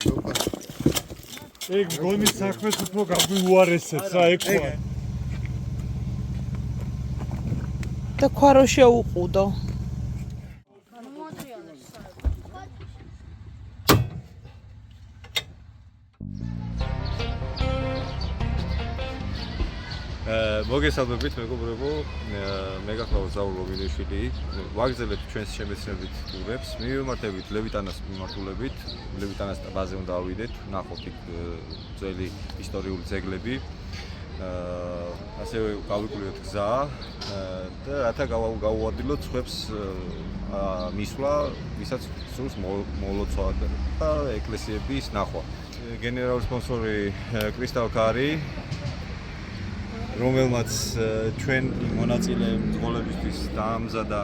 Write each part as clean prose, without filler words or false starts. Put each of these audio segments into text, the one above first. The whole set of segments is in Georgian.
ეგ გონი საქმეს უფრო გაგვიუარესებს რა ეგ ხო და ქვარო შეუყუდო. მოგესალმებით მეგობრებო, მე გახლავთ ზაურ ლომინიშვილი. ვაგრძელებთ ჩვენს შემეცნებით ტურებს. მივიმართებით ლევიტანას მიმართულებით. ლევიტანას ტბაზე უნდა ავიდეთ, ნახოთ იქ ძველი ისტორიული ძეგლები. ასევე გავიკვლიოთ გზა და რათა გავუადილოთ სხვებს მისვლა, ვისაც სურს მოლოცვა და ეკლესიების ნახვა. გენერალური სპონსორი კრისტალ კარი, რომელმაც ჩვენ მონაწილე მძღოლებისთვის დაამზადა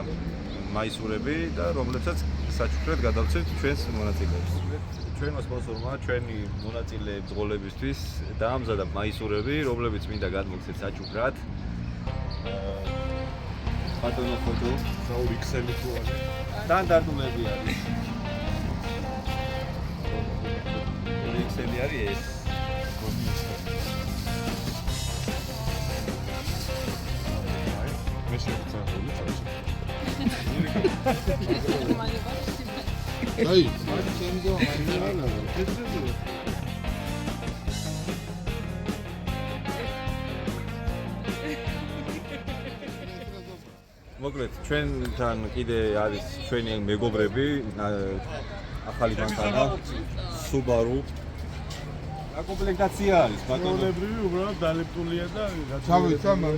მაისურები და რომლებსაც საჩუქრად გადავცეთ ჩვენს მონაწილეებს. ჩვენმა სპონსორმა ჩვენი მონაწილე მძღოლებისთვის დაამზადა მაისურები, რომლებიც მინდა გადმოგცეთ საჩუქრად. ბატონო ფოტო, ზაური ქსელი თუ არის. სტანდარტულები არის. ქსელი არის ეს. აი, შემდგო არიანა. მოკლედ, ჩვენთან კიდე არის ჩვენი მეგობრები, ახალი მანქანა, Subaru. აკომპლექტაცია არის, ბატონო. პრობლემები უბრალოდ დალეპტულია და ჩავიცა მან.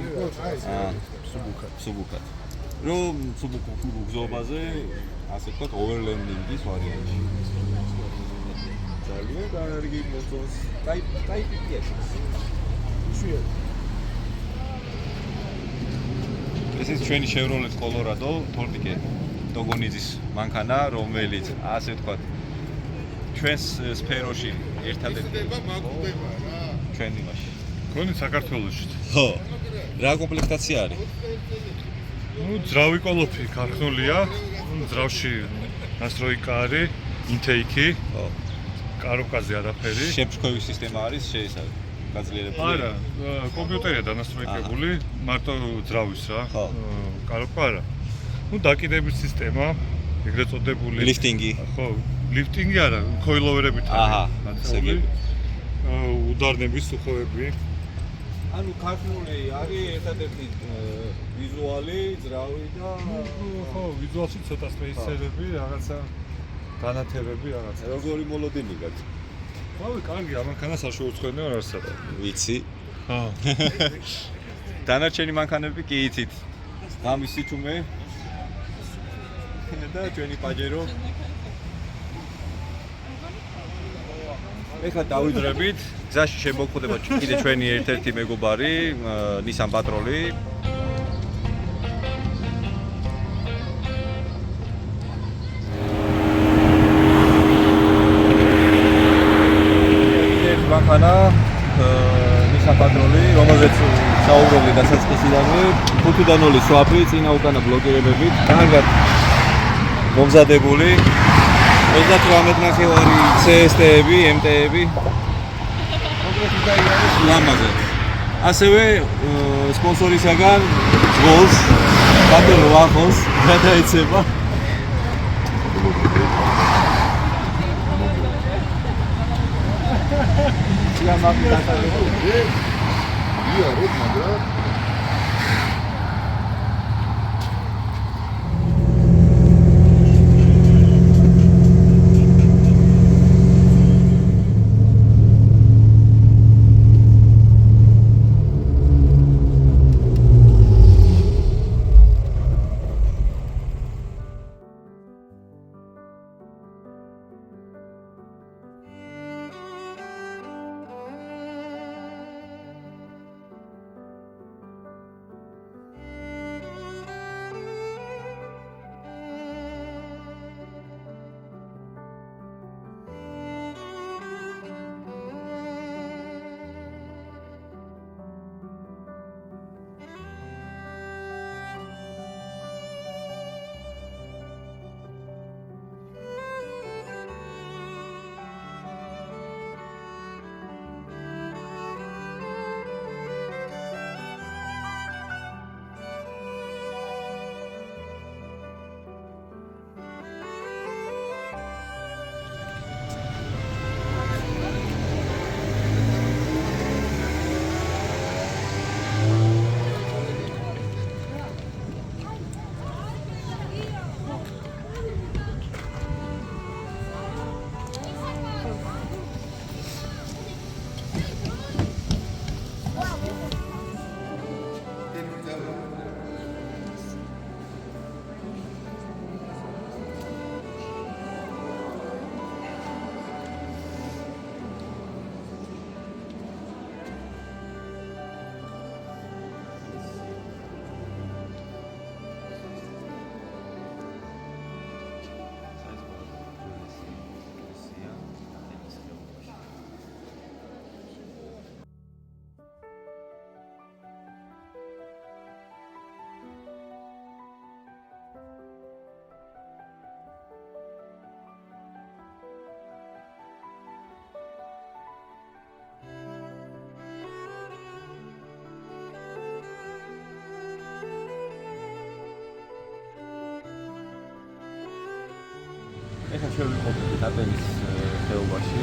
სუბუქად. რომ სუბუქ გზობაზე, ასე ვთქვათ, overlanding-ის ვარიანტი. ძალიან კარგი მოწონს. ტაიპია. ეს ის ჩვენი Chevrolet Colorado, თორპიკე დოგონიძის მანქანა, რომელიც ასე ვთქვათ, ჩვენს სფეროში ერთადერთი მაგვდება რა. ჩვენ იმაში. გონი საქართველოში. ხო. რა კომპლექტაცია არის? ნუ ძრავი კოლოფი ქარხნულია, ძრავში ნასროი კარი, ინტეიკი, ხო. კაროკაზე არაფერი. შეფრქვევის სისტემა არის გაძლიერებული? არა, კომპიუტერია დანასტროიკებული, მარტო ძრავის რა. ხო. კაროკა არა. ნუ დაკიდების სისტემა, ეგრეთ წოდებული ლიფტინგი. ხო, ლიფტინგი არა, ქოილოვერებით აჰა, არის. უდარნების უხოები. ანუ ქართული არის ერთადერთი ვიზუალი, ძრავი და ხო, ვიზუალში ცოტა სპეისერები, რაღაცა განათებები, რაღაცა. როგორი მოლოდინი გაქვს? რავი, კარგი, ამანქანას არ შეუწყენია არ არსადა. ვიცი. ხო. დანარჩენი მანქანები კი იცით. გამისი ჩუმე და ჩვენი პაჯერო. ეხლა დავიძრებით, გზაში შემოგხვდება კიდე ჩვენი ერთ-ერთი მეგობარი, Nissan Patrol-ი. მანქანა Nissan Patrol-ი, რომელზეც საუბრობდი დასაწყისიდანვე, 5-0 სვაპი, წინა უკანა ბლოკირებებით, კარგად მომზადებული. 38 ნახევარი CST-ები, MT-ები. კონკრეტულად არის ლამაზე. ასევე სპონსორისაგან ძღოლს, ბატონო ვახოს გადაეცემა. ეხლა შევიყოფით ატენის ხეობაში.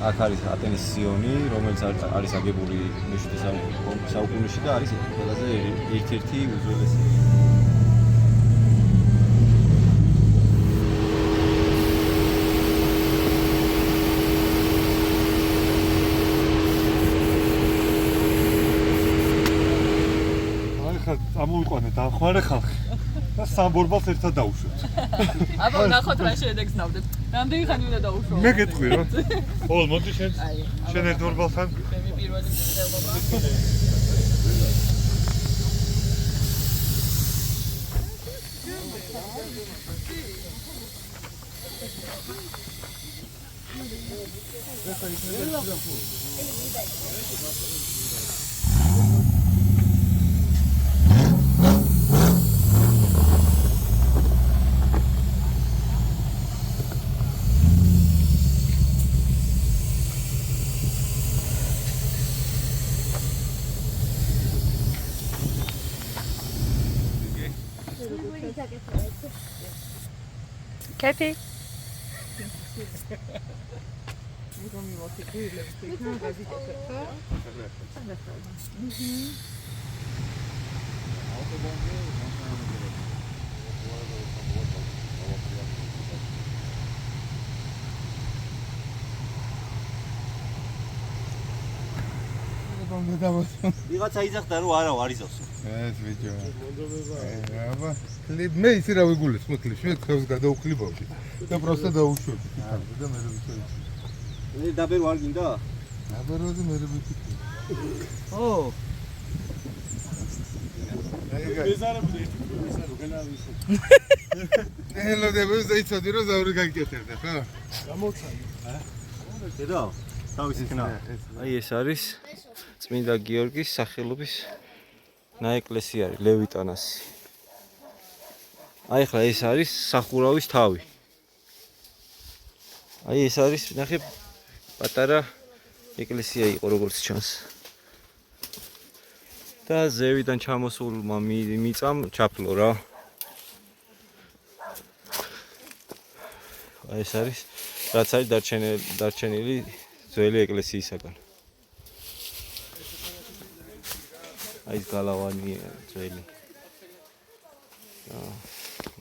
აქ არის ატენის სიონი, რომელიც არის აგებული მე-7 საუკუნეში და არის ყველაზე ერთ-ერთი უძველესი. ამოვიყვანე დახვარე ხალხი და სამბორბალს ერთად დაუშვეთ. აბა ნახოთ რა შედეგს ნავდეთ. რამდენი ხანი უნდა დაუშვო? მე გეტყვი რა. ოლ მოდი შენ. შენ ერთ ბორბალთან. მე პირველი მიღწევა. Kathy. ვიღაცა იძახდა რომ არა არის ოსო. ეს ბიჭო. აბა, კლიპ მე ისე რა ვიგულეს, მოკლედ, შენ ხევს გადაუხლი ბავშვი. და პროსტა დაუშვები. და მე ვიცი. მე დაბერო არ გინდა? დაბეროზე მე ვიცი. ო. ნელო დაბეროზე დაიცოდი რომ ზაური გაგიკეთებდა, ხო? დედო, თავისი ხნა. აი ეს არის წმინდა გიორგის სახელობის ნაეკლესიარი ლევიტანასი. აი ხლა ეს არის სახურავის თავი. აი ეს არის ნახე პატარა ეკლესია იყო როგორც ჩანს. და ზევიდან ჩამოსულმა მიწამ ჩაფლო რა. აი ეს არის რაც არის დარჩენილი ძველი ეკლესიისაგან. აი ეს გალავანი ძველი.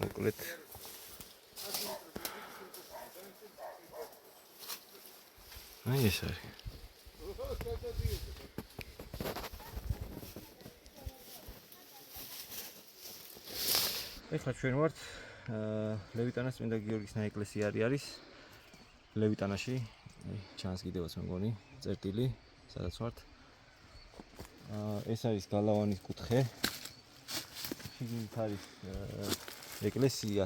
მოკლედ აი ეს არის. ეხლა ჩვენ ვართ ლევიტანას წმინდა გიორგის ნაეკლესიარი არის ლევიტანაში. ჩანს კიდევაც მეგონი წერტილი სადაც ვართ. ეს არის გალავანის კუთხე. შიგნით არის ეკლესია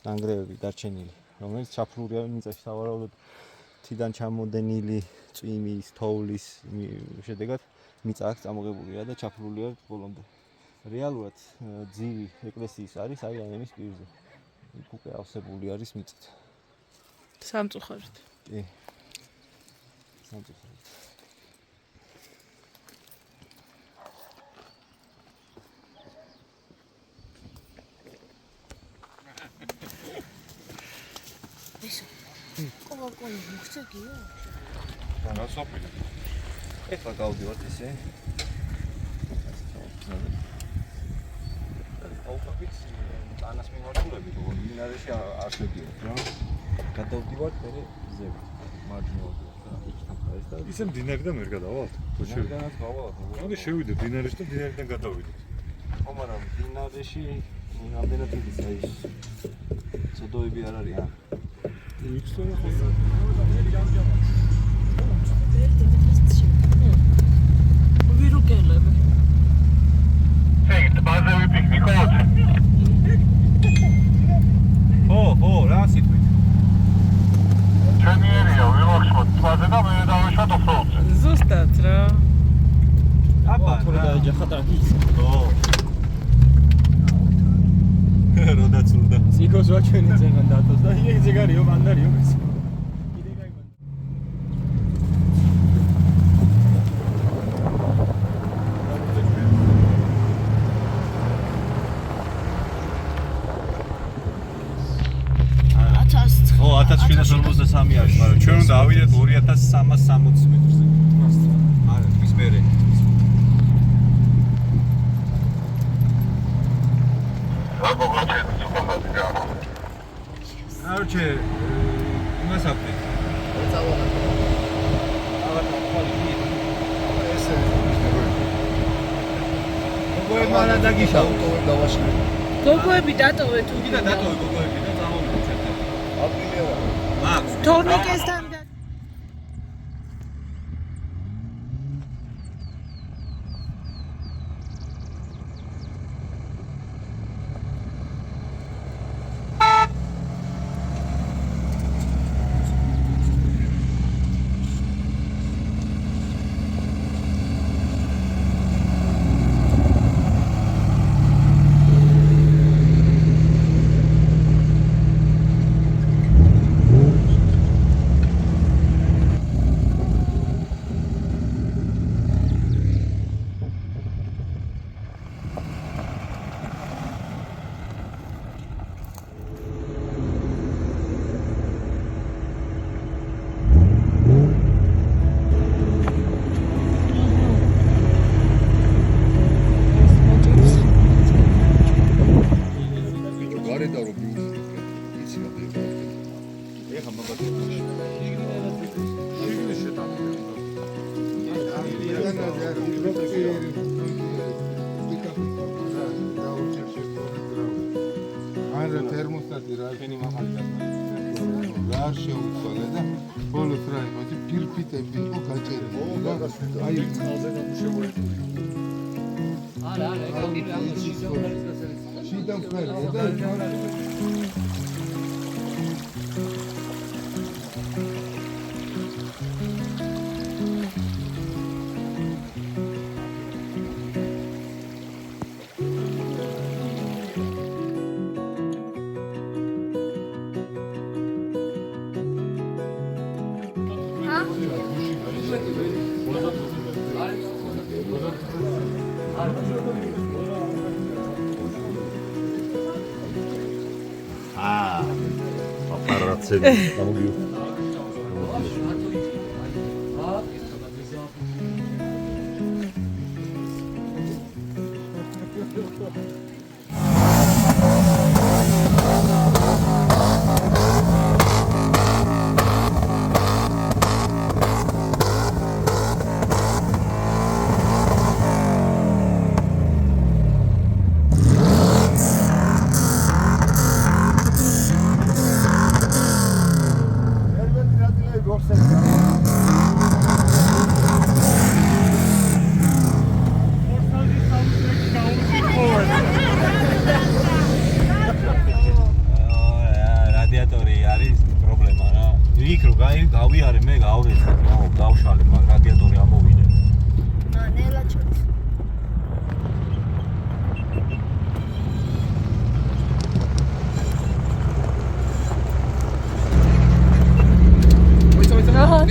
ნანგრევები დარჩენილი, რომელიც ჩაფლულია მიწაში სავარაუდოდ თიდან ჩამოდენილი წვიმის, თოვლის შედეგად მიწა აქ წამოღებულია და ჩაფლულია ბოლომდე. რეალურად ძირი ეკლესიის არის აი ამის პირზე. იქ უკვე ავსებული არის მიწით. სამწუხაროდ. კი. სამწუხაროდ. კოლა მოგცეგია? რა სოფია? ეხლა გავდივართ ესე. აუპაკიც ანას მიმართულებით, მინარეში არ შედიოდი რა. გადავდივართ მე ზევით. მარჯვნივ და იქთან ხარ და ისე მდინარიდან ვერ გადავალთ? თუ შევიდანაც გავალთ. მოდი შევიდე მდინარეში და მდინარიდან გადავიდეთ. ხო, მაგრამ მდინარეში რამდენად ის აი ცოდოები არ არის, იქ რა ხო? ვირუკელები. ბაზები პიკნიკოთ. ხო, რა სიტყვით. ჩვენიერია ვიმოხშოთ ბაზე და მე დავეშოთ ოფროუდზე. ზუსტად რა. აბა, რა დაეჯახა ის. ხო. როდაცურდა. სიგოს ვაჩვენე ზეგან დათოს და იქ ზეგარიო მანდარიო ეს. 23 არის, მაგრამ ჩვენ უნდა ავიდეთ 2360 მეტრზე. არა, ის მერე. Короче, იმას აკვდით. მარა დაგიშავ. გოგოები დატოვე თუ კიდე დატოვე გოგოები და წამოვიდეთ ჩვენ. აპრილია. მაქვს. თორნიკესთან და არა თერმოსტატი რა ფენი მაღალი გასმართ. რა შეუცვალე და ბოლოს რა იმათი ფირფიტები იყო გაჭერილი და აი ხალხზე გამუშავებული. არა, შიდა მფერია და აპარატები გამოგიო. რადიატორი არის პრობლემა რა. იქ რო გავიარე მე გავრეცხე, გავშალე, მაგრამ რადიატორი ამოვიდე. ნელა ჩოც.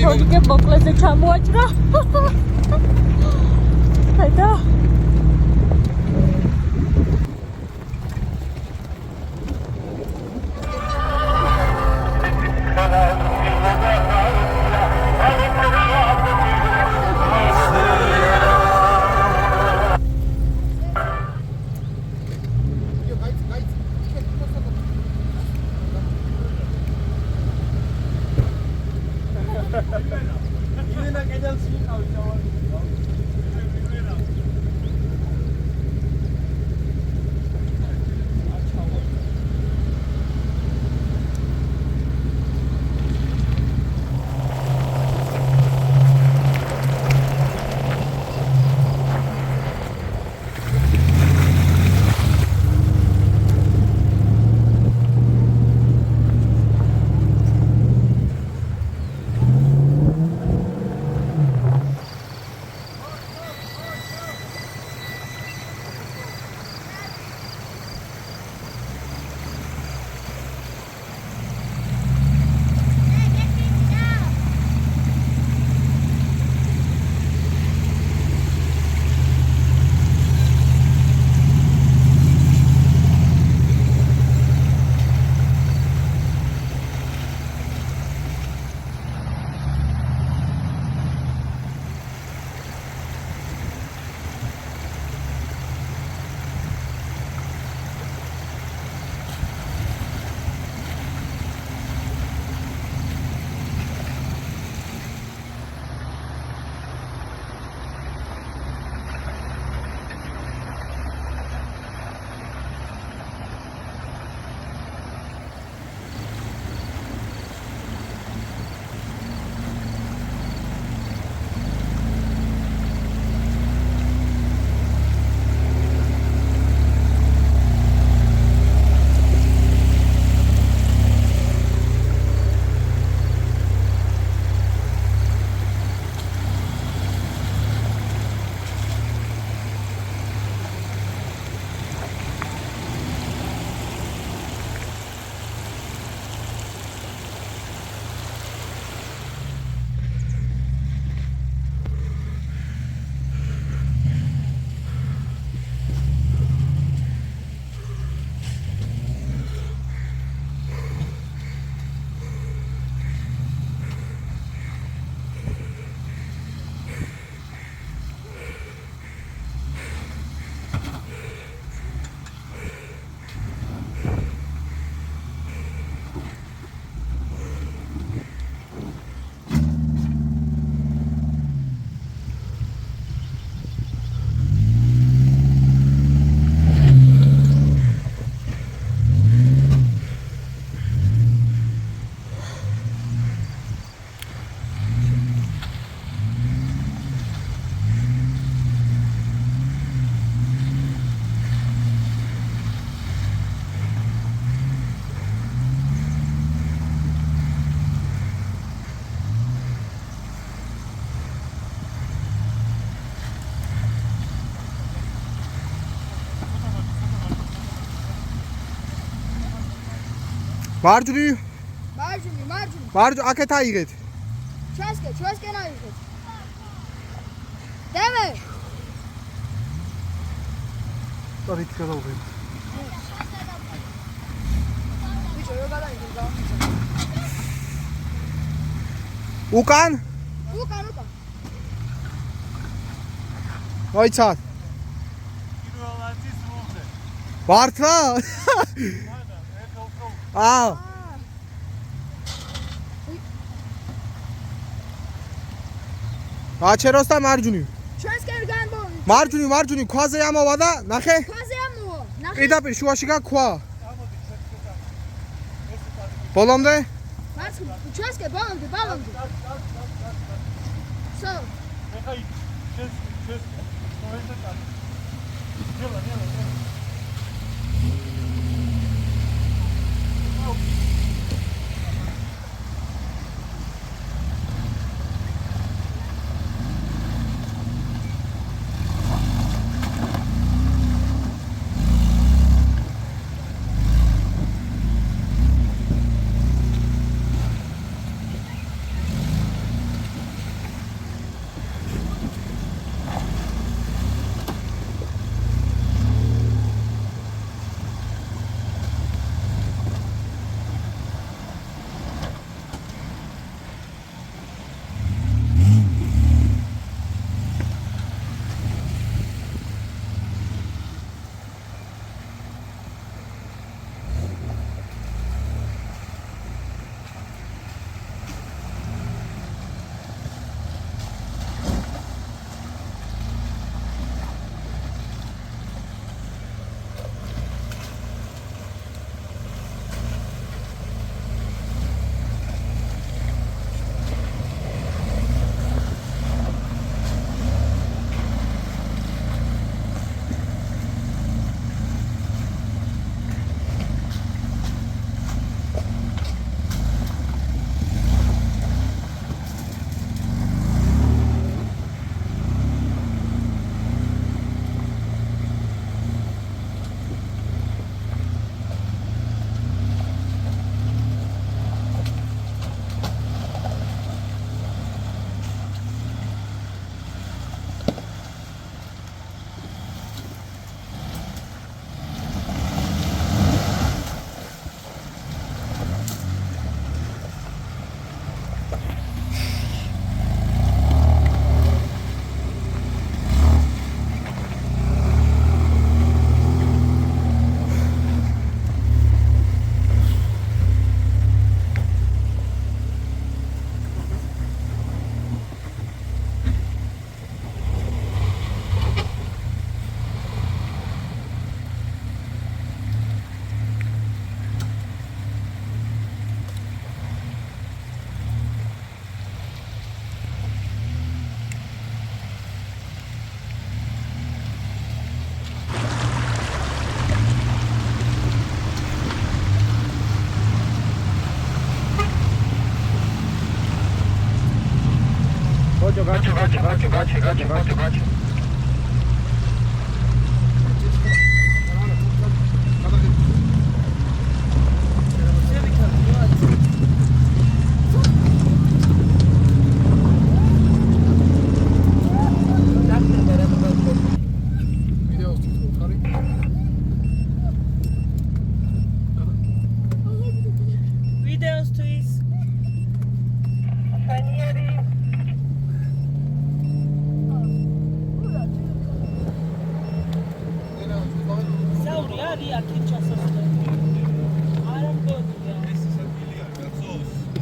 თორნიკე მოკლეზე ჩამოაჭრა. ხედა. მარჯვნივ მარჯვნივ აქეთ აიღეთ ჩვენსკენ აიღეთ დევე რით გადავღებ ბიჭო რა გადაიღე უკან მოიცათ ვართ რა აჩეროს და მარჯვნივ ჩვენსკენ განბოლი მარჯვნივ ქვაზე ამოვა და ნახე ქვაზე ამოვა ნახე პირდაპირ შუაში გაქვს ქვა ბოლომდე ჩვენსკენ ბოლომდე სო ეხა ჩეს მოეცა წალი ნელა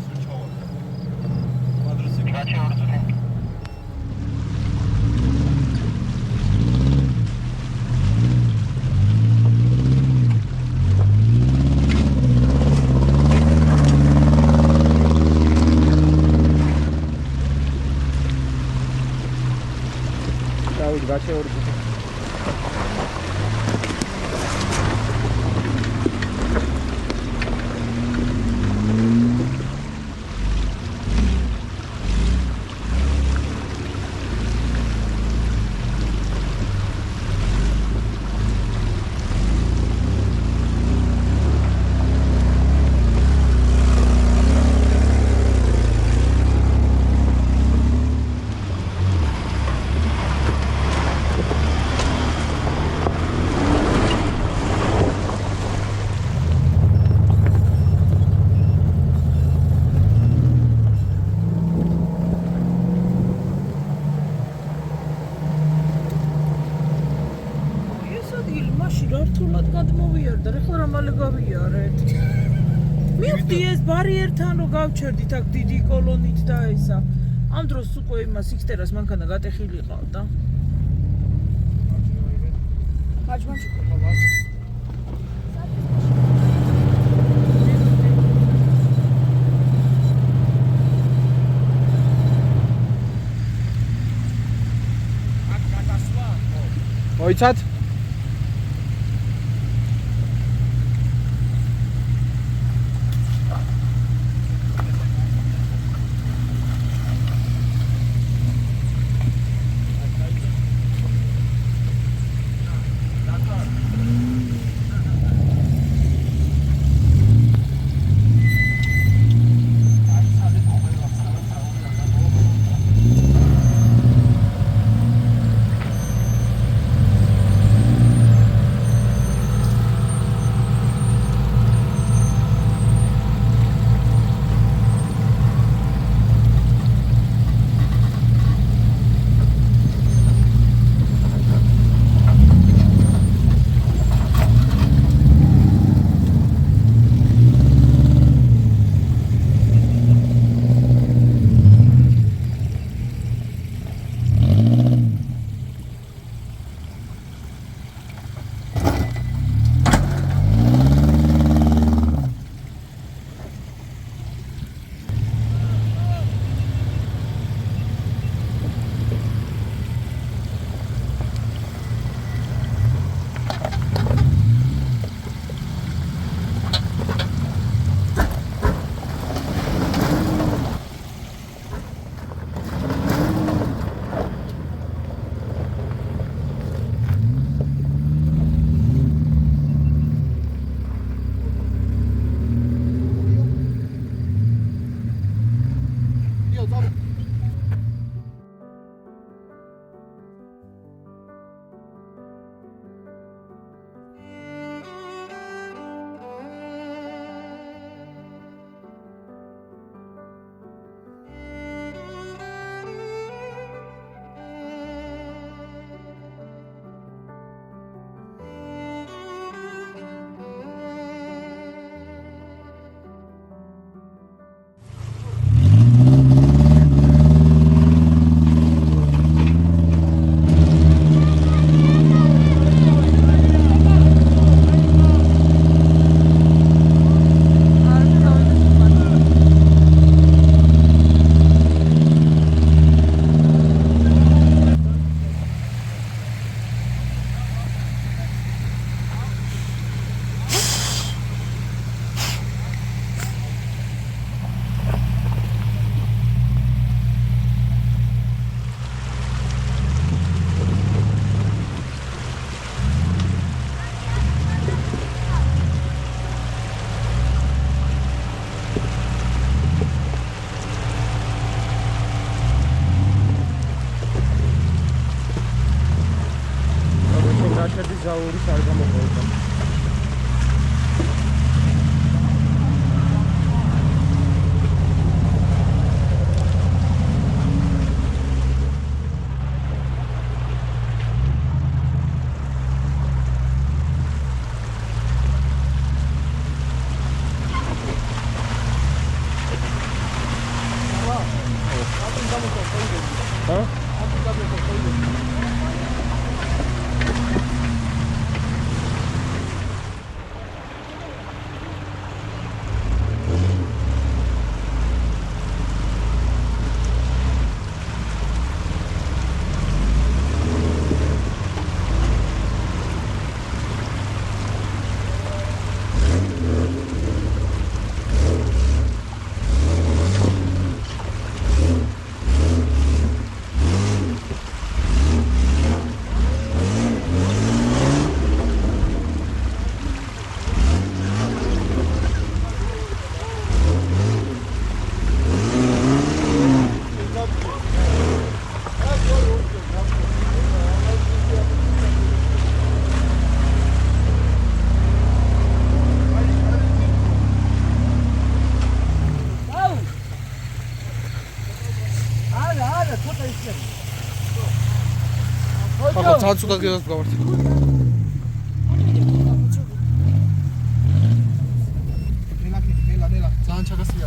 Gotcha. მალე გავიარეთ. მივხვდი ეს ბარიერთან რომ გავჩერდით აქ დიდი კოლონით და ისა. ამ დროს უკვე იმას იქტერას მანქანა გატეხილი ყავდა. მოიცათ? ზაურის არ გამოყოლდა. Papa, saat sudah kita keluar. ძალიან ჩაგასია.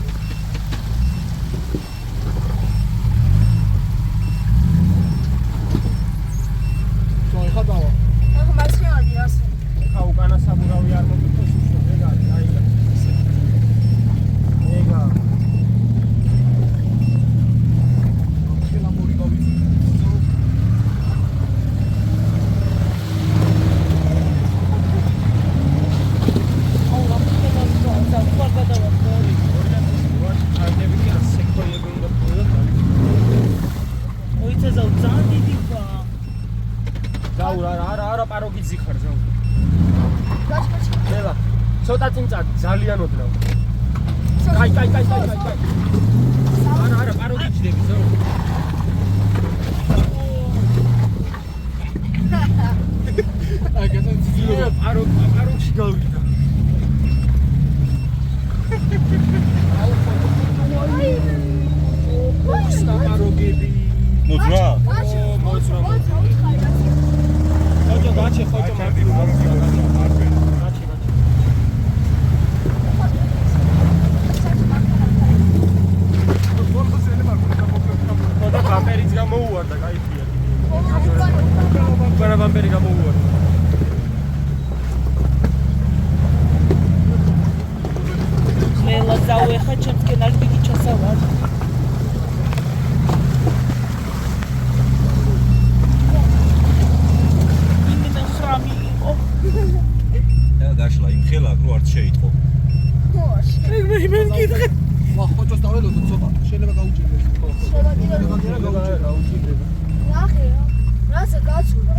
ხა დავა. ახლა მარცხნივადი ასე. ხა უკანა საბურავი არ მოგიწევს უშო ეგ არის აიგა. ეგა. ხელა მორი გავიწევ. არა პაროგიძი ხარ ზო. გაჩქაჩ. ელა, ცოტა წინწა ძალიან ოდნავ. კაი. არა პაროგიძდები ზო. აი გასა ძილო პაროგში გავიდა. პაროგები. მოძრა? მოძრა. გაჩე ხოჭო ჩანდი პაროგი გაჩე. ხოდა ბამპერიც გამოუვარდა, кайფია. უკანა ბამპერი გამოუვარდა. მელა ზაუეხა ჩემთკენ არ დიდი ჩასავარ. დაშლა იმ ხელა რო არც შეიტყო. მე მეკითხე. ვა ხოჭოს დაველოდო ცოტა. შეიძლება გაუჭირდეს. გაუჭირდება. ნახე რა. რაზე გაცურა?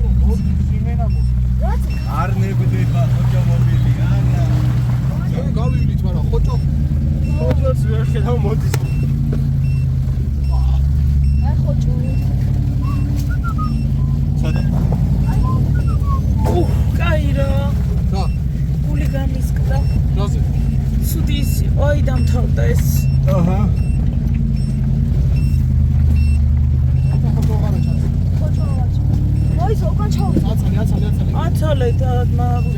სიმენა მო. რაზე? არ ნებდება ხოჭო მობილი, არა. ჩვენ გავივლით, მაგრამ ხოჭო ხოჭოს ვერ ხედავ მოდის. აი ხოჭო. სადა? კაი რა. და გული გამისკდა. რაზე? ცუდი ის ой დამთავრდა ეს. აჰა. ხოჭო აღარა ჩანს. ხოჭო ვაჭ. მოი ზოგან ჩავიდა. აცალე. აცალე და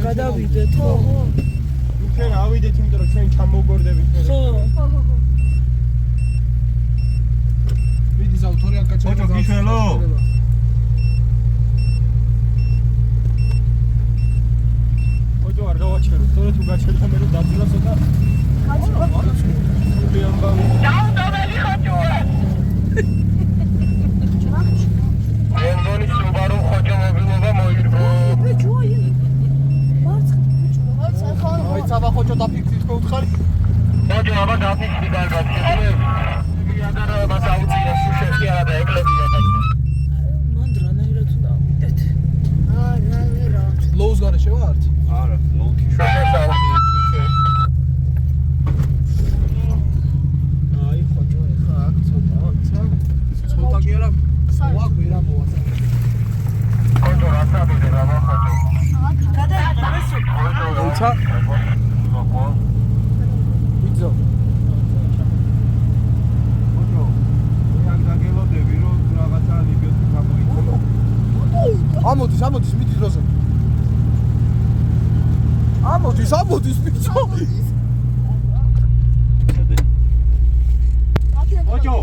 გადავიდეთ. ხო. ჩვენ ავიდეთ, იმიტომ რომ ჩვენ ჩამოგორდებით. ხო. მიდი ზავთორი აკაჩა. ხოჭო გიშველო? ხოჭო არ გავაჩერო, თორე თუ გაჩერდა მე რომ დაძილა ცოტა. გაჩერდა. სული ამბავი. დაუდებელი ხოჭოა. ენდონის სუბარო ხოჭო მობილობა მოირბო. ბიჭოი. მარცხნივ. აი წავა ხოჭო დაფიქრით ხო უთხარი? ხოჭო აბა დაფიქრი გარგაცი. მიადარა მასაუცია სუშეთი არა და ეკლებია და. მან დრანაირად უნდა ავიდეთ. რა. ლოუს გარეშე ვართ? არა, ლოუკი აი ხოჭო ეხა აქ ცოტა კი არა ვაკ ვერა მოვაცა. ხოჭო რასაბიდე რა ხოჭო. უცა ვიძო ხოჭო, მე აქ დაგელოდები რომ რაღაცა ლიბიოსი გამოიწვია. ამოდის მიდი დროზე. ამოდის ბიჭო. ხოჭო.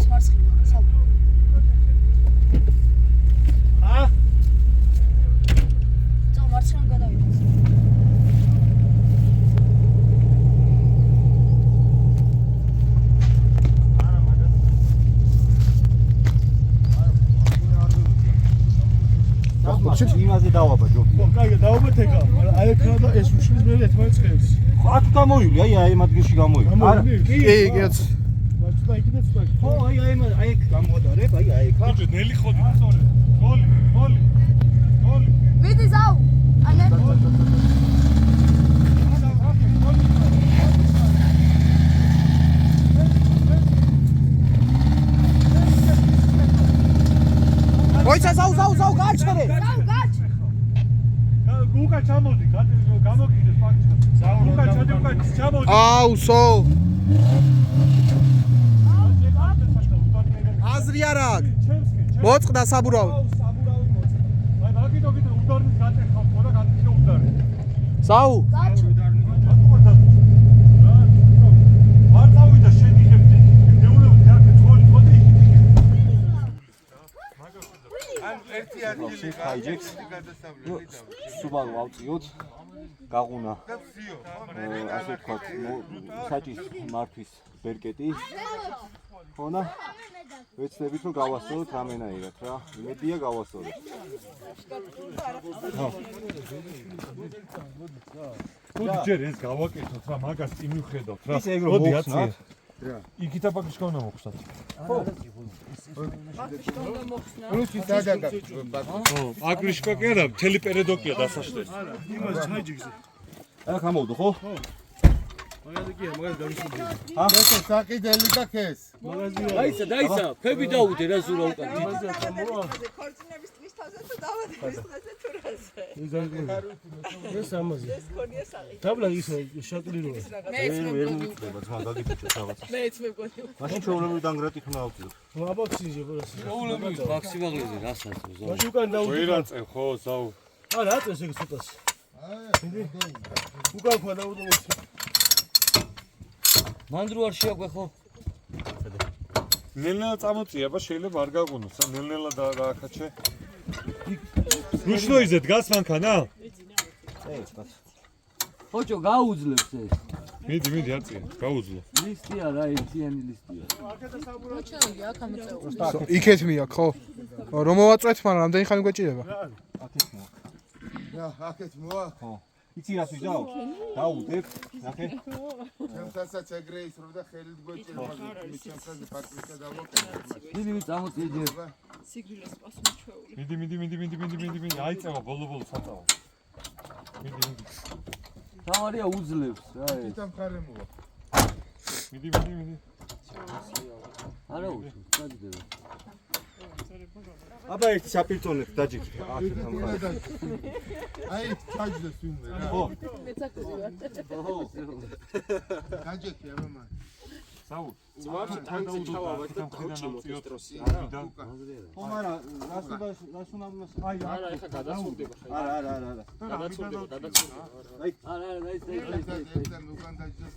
ა? წა მარცხნივ გადავიდა. იმაზე დავაბა ჯობია. ხო, კაია, დავაბათ ეკა, მაგრამ აი ეკა და ეს უშლის მე ერთმანეთს ხედავს. აქ გამოივli, აი ამ ადგილში გამოივli. კი, კაც. მართლა იქიდან წვაკ. ხო, აი ეგ გამოადარებ, აი ეგ. ბიჭო, ნელი ხოდი სწორედ. გოლი. მიდი ზავ. ანა. მოიცა ზავ გაჩერე. გაჩ. უკა ჩამოდი, გამოგიდე ფაქტს. უკა ჩამოდი. აუსო. აზრი არ აქვს. მოწყდა საბურავი. აი მაგიდოგით უდარნის გატეხავ, ხო და გატეხე უდარი. ზავ. გაჩ. არ წავიდა ხალხი ჰაიჯექს. სუბარუ ავწიოთ. გაღუნა. ასე ვთქვათ, საჭის მართვის ბერკეტი. ხონა ვეცდებით რომ გავასწოროთ რამენაირად რა. იმედია გავასწოროთ. მოდი ჯერ ეს გავაკეთოთ რა, მაგას კი მივხედავთ რა. ის ეგ რომ მოხსნათ. იქით აპაკიშკა უნდა მოხსნათ. რუსი სადაგა. ხო, აკრიშკა კი არა, მთელი პერედოკია დასაშლელი. იმას ჩაიჯიგზე. რა გამოვდო ხო? მაგაზე კი მაგას გამიშუბე. ეს საკიდელი გაქეს. დაიცა, დაიცა, ფები დაუდე რა ზურა უკან. ქორწინების ტყის თავზე თუ დავადების ხაზე თუ რაზე. ეს ამაზე. ეს ქონია საყი. დაბლა ისო შატლი როა. ვერ მიწდება ძმა გაგიფუჭოთ რაღაც. მეც მეგონი. მაშინ ჩვეულებრივ დანგრატით უნდა ავწიოთ. აბოციჟე ყურას. ჩაულები მაქსიმალიზე რასაც ზო. მაშინ უკან დაუდე. ვერაწე ხო, ზაუ. არა, აწეს ეგ ცოტას. უკან ხვა დაუდე. მანდრო არ შეაგვე ხო? ნელ-ნელა წამოწია, აბა შეიძლება არ გაგუნოს, ნელ-ნელა დააკაჩე. რუშნოიზე დგას მანქანა? ხოჭო გაუძლებს ეს. მიდი აწია, გაუძლო. ლისტია რა, ერთიანი ლისტია. მოჩვენილი აქ ამოწეულ. იქეთ მია ხო? რომ მოვაწვეთ, მაგრამ რამდენი ხანი გვეჭირება? აქეთ მოა. ხო. იცი რას ვიზავ? დაუდებ, ნახე. ჩემთანაც ეგრე ისრო და ხელით გვეჭირება, მაგრამ ჩემთანაც პატრიკა დავაკეთე. დიდი წამოწიე. სიგრილეს პასმოჩვეული. მიდი, აიწევა ბოლო საწავა. მიდი. თავარია უძლებს რა ეს. თვითონ ხარე მოა. მიდი. არა უძლებს, წადდება. აბა ერთი საპირწონეთ დაჯიქრე. აქეთ ამხარ. აი ჩაჯდეს ვინმე რა. ხო. მეცაკები ვარ. ხო. გაჯექი აბა მან. საუ. ძმათა თანხი ჩავავარ და დავჭიმოთ დროსი. ხო, მაგრამ რას უნდა აი არა, ეხა გადაცურდება ხა. არა. გადაცურდება. არა, დაიცა. ერთად უკან დაჯდეს.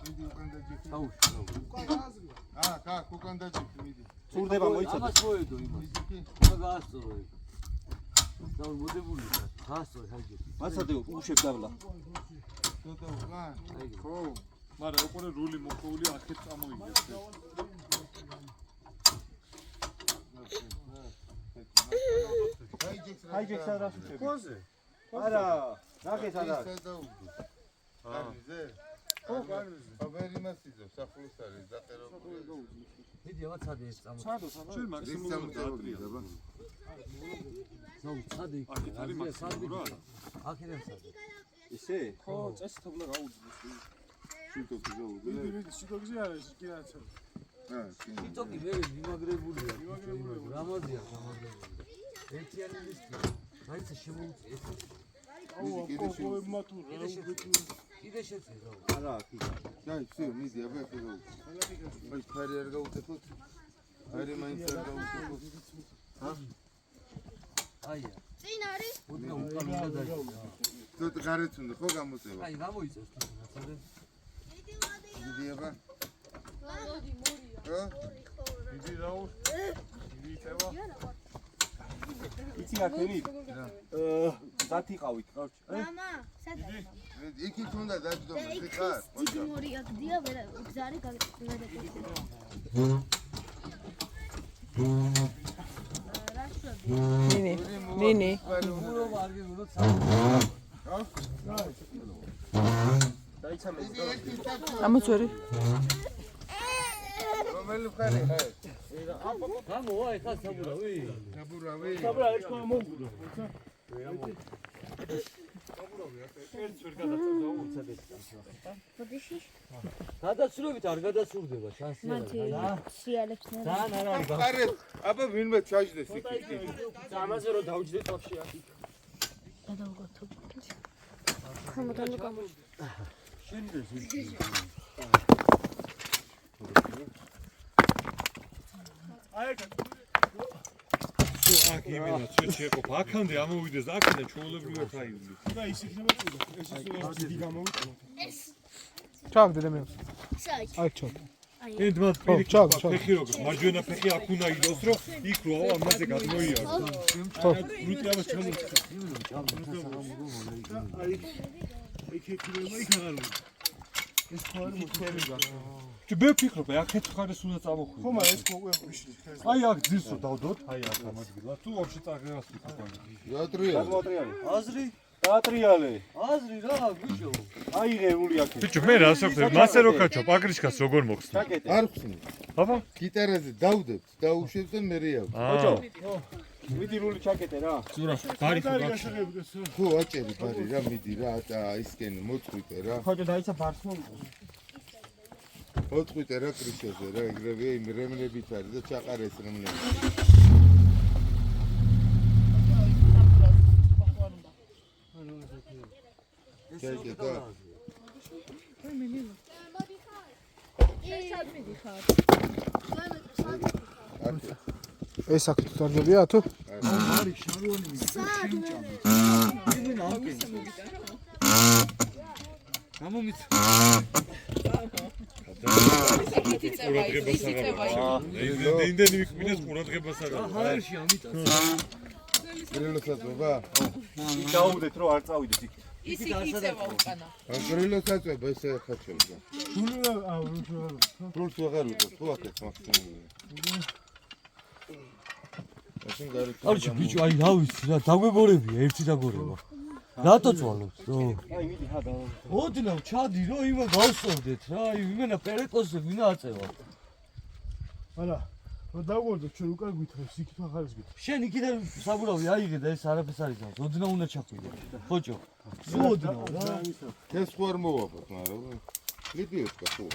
მიდი უკან დაჯექი. აუ. კაკ უკან დაჯექი მიდი. სურდება მოიცადე. ამას მოედო იმას. მიდი. გაასწორო ეგ. დაუნბოდებული ხარ. გაასწორო ხაიჯი. მაცადე უშებ დავლა. ცოტა უკან. ხო. მაგრამ უყურე რული მოხული აქეთ წამოიგეს. ჰაიჯექს არ ასუშები. ხოზე? არა, ნახეთ არა. გარნიზე? ხო, გარნიზე. აბერი მასიზო, საფულს არის დატერებული. მიდი ავაცადე ეს წამო. ჩვენ მაქსიმუმ დაატრია. ნუ წადე იქ. აქედან წადე. ისე? ხო, წესი თაბლა გაუძლებს. შიტოკი გაუძლე. მიდი, შიტოკზე არის, კი რაცა. შიტოკი მე მიმაგრებულია. რამაზია გამაგრებული. ერთიანი ლისტია. რაიცა შემოუწია ეს. აუ, მათურ რა კიდე შეწირა. არა, კიდე. აი, всё, მიდი, აბა ხე გაუ. აი, ხარი არ გაუწეთოთ. აი, მაინც არ გაუწეთოთ. აია. წინ არის? მოდი უკან უნდა დაიწყო. ცოტა გარეთ უნდა ხო გამოწევა. აი, გამოიწევს თვითონაც. მიდი აბა. მოდი, მორია. რა? მიდი რაუ. მიიწევა. იცი რა ხერი? დათიყავით, ხარ. მამა, სადა? იქით უნდა დაჯდომო, ხარ? დიდი მორია გდია, ვერ გზარი გაგწევდა. ნინი. დაიცა მე. ამოწერი. რომელი ხარი? გამოა ეხა საბურავი. საბურავი. საბურავი ეს කොა მომგულო. გადაცურებით არ გადაცურდება შანსი არა. სიალებს ნერა. ძალიან არ არის. ხარი, აბა ვინმე ჩაჯდეს იქით. ამაზე რომ დავჯდე ტოფში აქ. გადავგოთო. ხომოდანო გამო. შენდეს ის. აქ იმინა შეეყოფა. აქამდე ამოვიდეს და აქედან ჩვეულებრივად აივლის. და ის იქნება წუდა. ეს ის დიდი გამოვიტანო. ეს. ჩავდე მე. საით. აი ჩავდე. έντმად ფეხი როგორ მარჯვენა ფეხი აქ უნდა იდოს რომ იქ რო ამაზე გადმოიარო რუტი ამას ჩამოწევ თუ მე ვფიქრობ აქეთ ხარეს უნდა წამოხვიდე ხომ არა ეს მოყვეში აი აქ ძირს რო დავდოთ აი აქ ამ ადგილას თუ ვაფშე წაგებას ვფიქრობ აზრი დაატრიალე აზრი რა ბიჭო აიღებული აქ ბიჭო მე რა საქმე მასე რო კაჩო პაგრიშკას როგორ მოხსნა არ ხსნი აბა გიტარაზე დავდებთ და უშვებს და მე რეავ ბიჭო ვიდირული ჩაკეტე რა ზურა ბარი ხო აჭერი ბარი რა მიდი რა და ისკენ მოწყვიტე რა ხოჭო დაიცა ბარს მოწყვიტე რა კრიშოზე რა ეგრევე იმ რემნებით არის და ჩაყარეს რემნები ეს აქ თარგებია თუ? არის შარვანი შემჭამი იმენ აკენ გამომიც ყურადღებას აღარ იმდენი ვიკვინეს ყურადღებას აღარ ჰაერში ამიტა გრილოსაწვება დაუდეთ რომ არ წავიდეთ იქ ის იწევა უკანა გრილოსაწვება ესე ხაჩელდა რულს აღარ ვიყო თუ აქეთ მაქსიმუმია არჩი ბიჭო აი რა ვიცი რა დაგვეგორებია ერთი დაგორება რატო წვალობთ რო აი მიდი ხა და ოდნავ ჩადი რო იმა გავსწორდეთ რა აი იმენა პერეკოსზე ვინა აწევა არა რა დავგორდო ჩვენ უკან გვითხრეს იქით ახალს გითხრეს შენ იქიდან საბურავი აიღე და ეს არაფერს არ იცავს ოდნავ უნდა ჩაკვიდე ხოჭო ოდნავ რა ეს ხო არ მოვაბოთ მაგრამ ლიბიოტკა ხო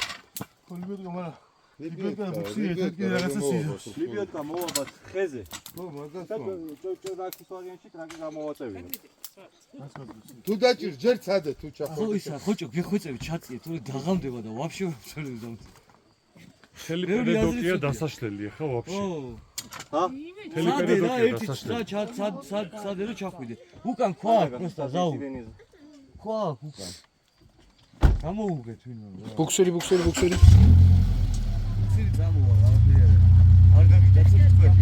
ხოლმე მაგრამ ლიბიოტკა ბუქსი ერთად კიდე რაღაცა სიზოს ლიბიოტკა მოვაბათ ხეზე ხო მაგას ჯო რაკის ვაგენში ტრაკი გამოვაწევინე თუ დაჭირ ჯერ ცადე თუ ჩახო ხო ისა ხოჭო გეხვეწები ჩაწიე თუ დაღამდება და ვაფშე ვერ ხელი პედაგოგია დასაშლელია ხო ვაფშე ჰა ხელი პედაგოგია დასაშლელი სად რო ჩახვიდე უკან ხვა პროსტა ზაუ ხვა უკან გამოუგეთ ვინმე ბუქსერი ცილი წამოვა არაფერი არ გამიგაცეთ თქვენ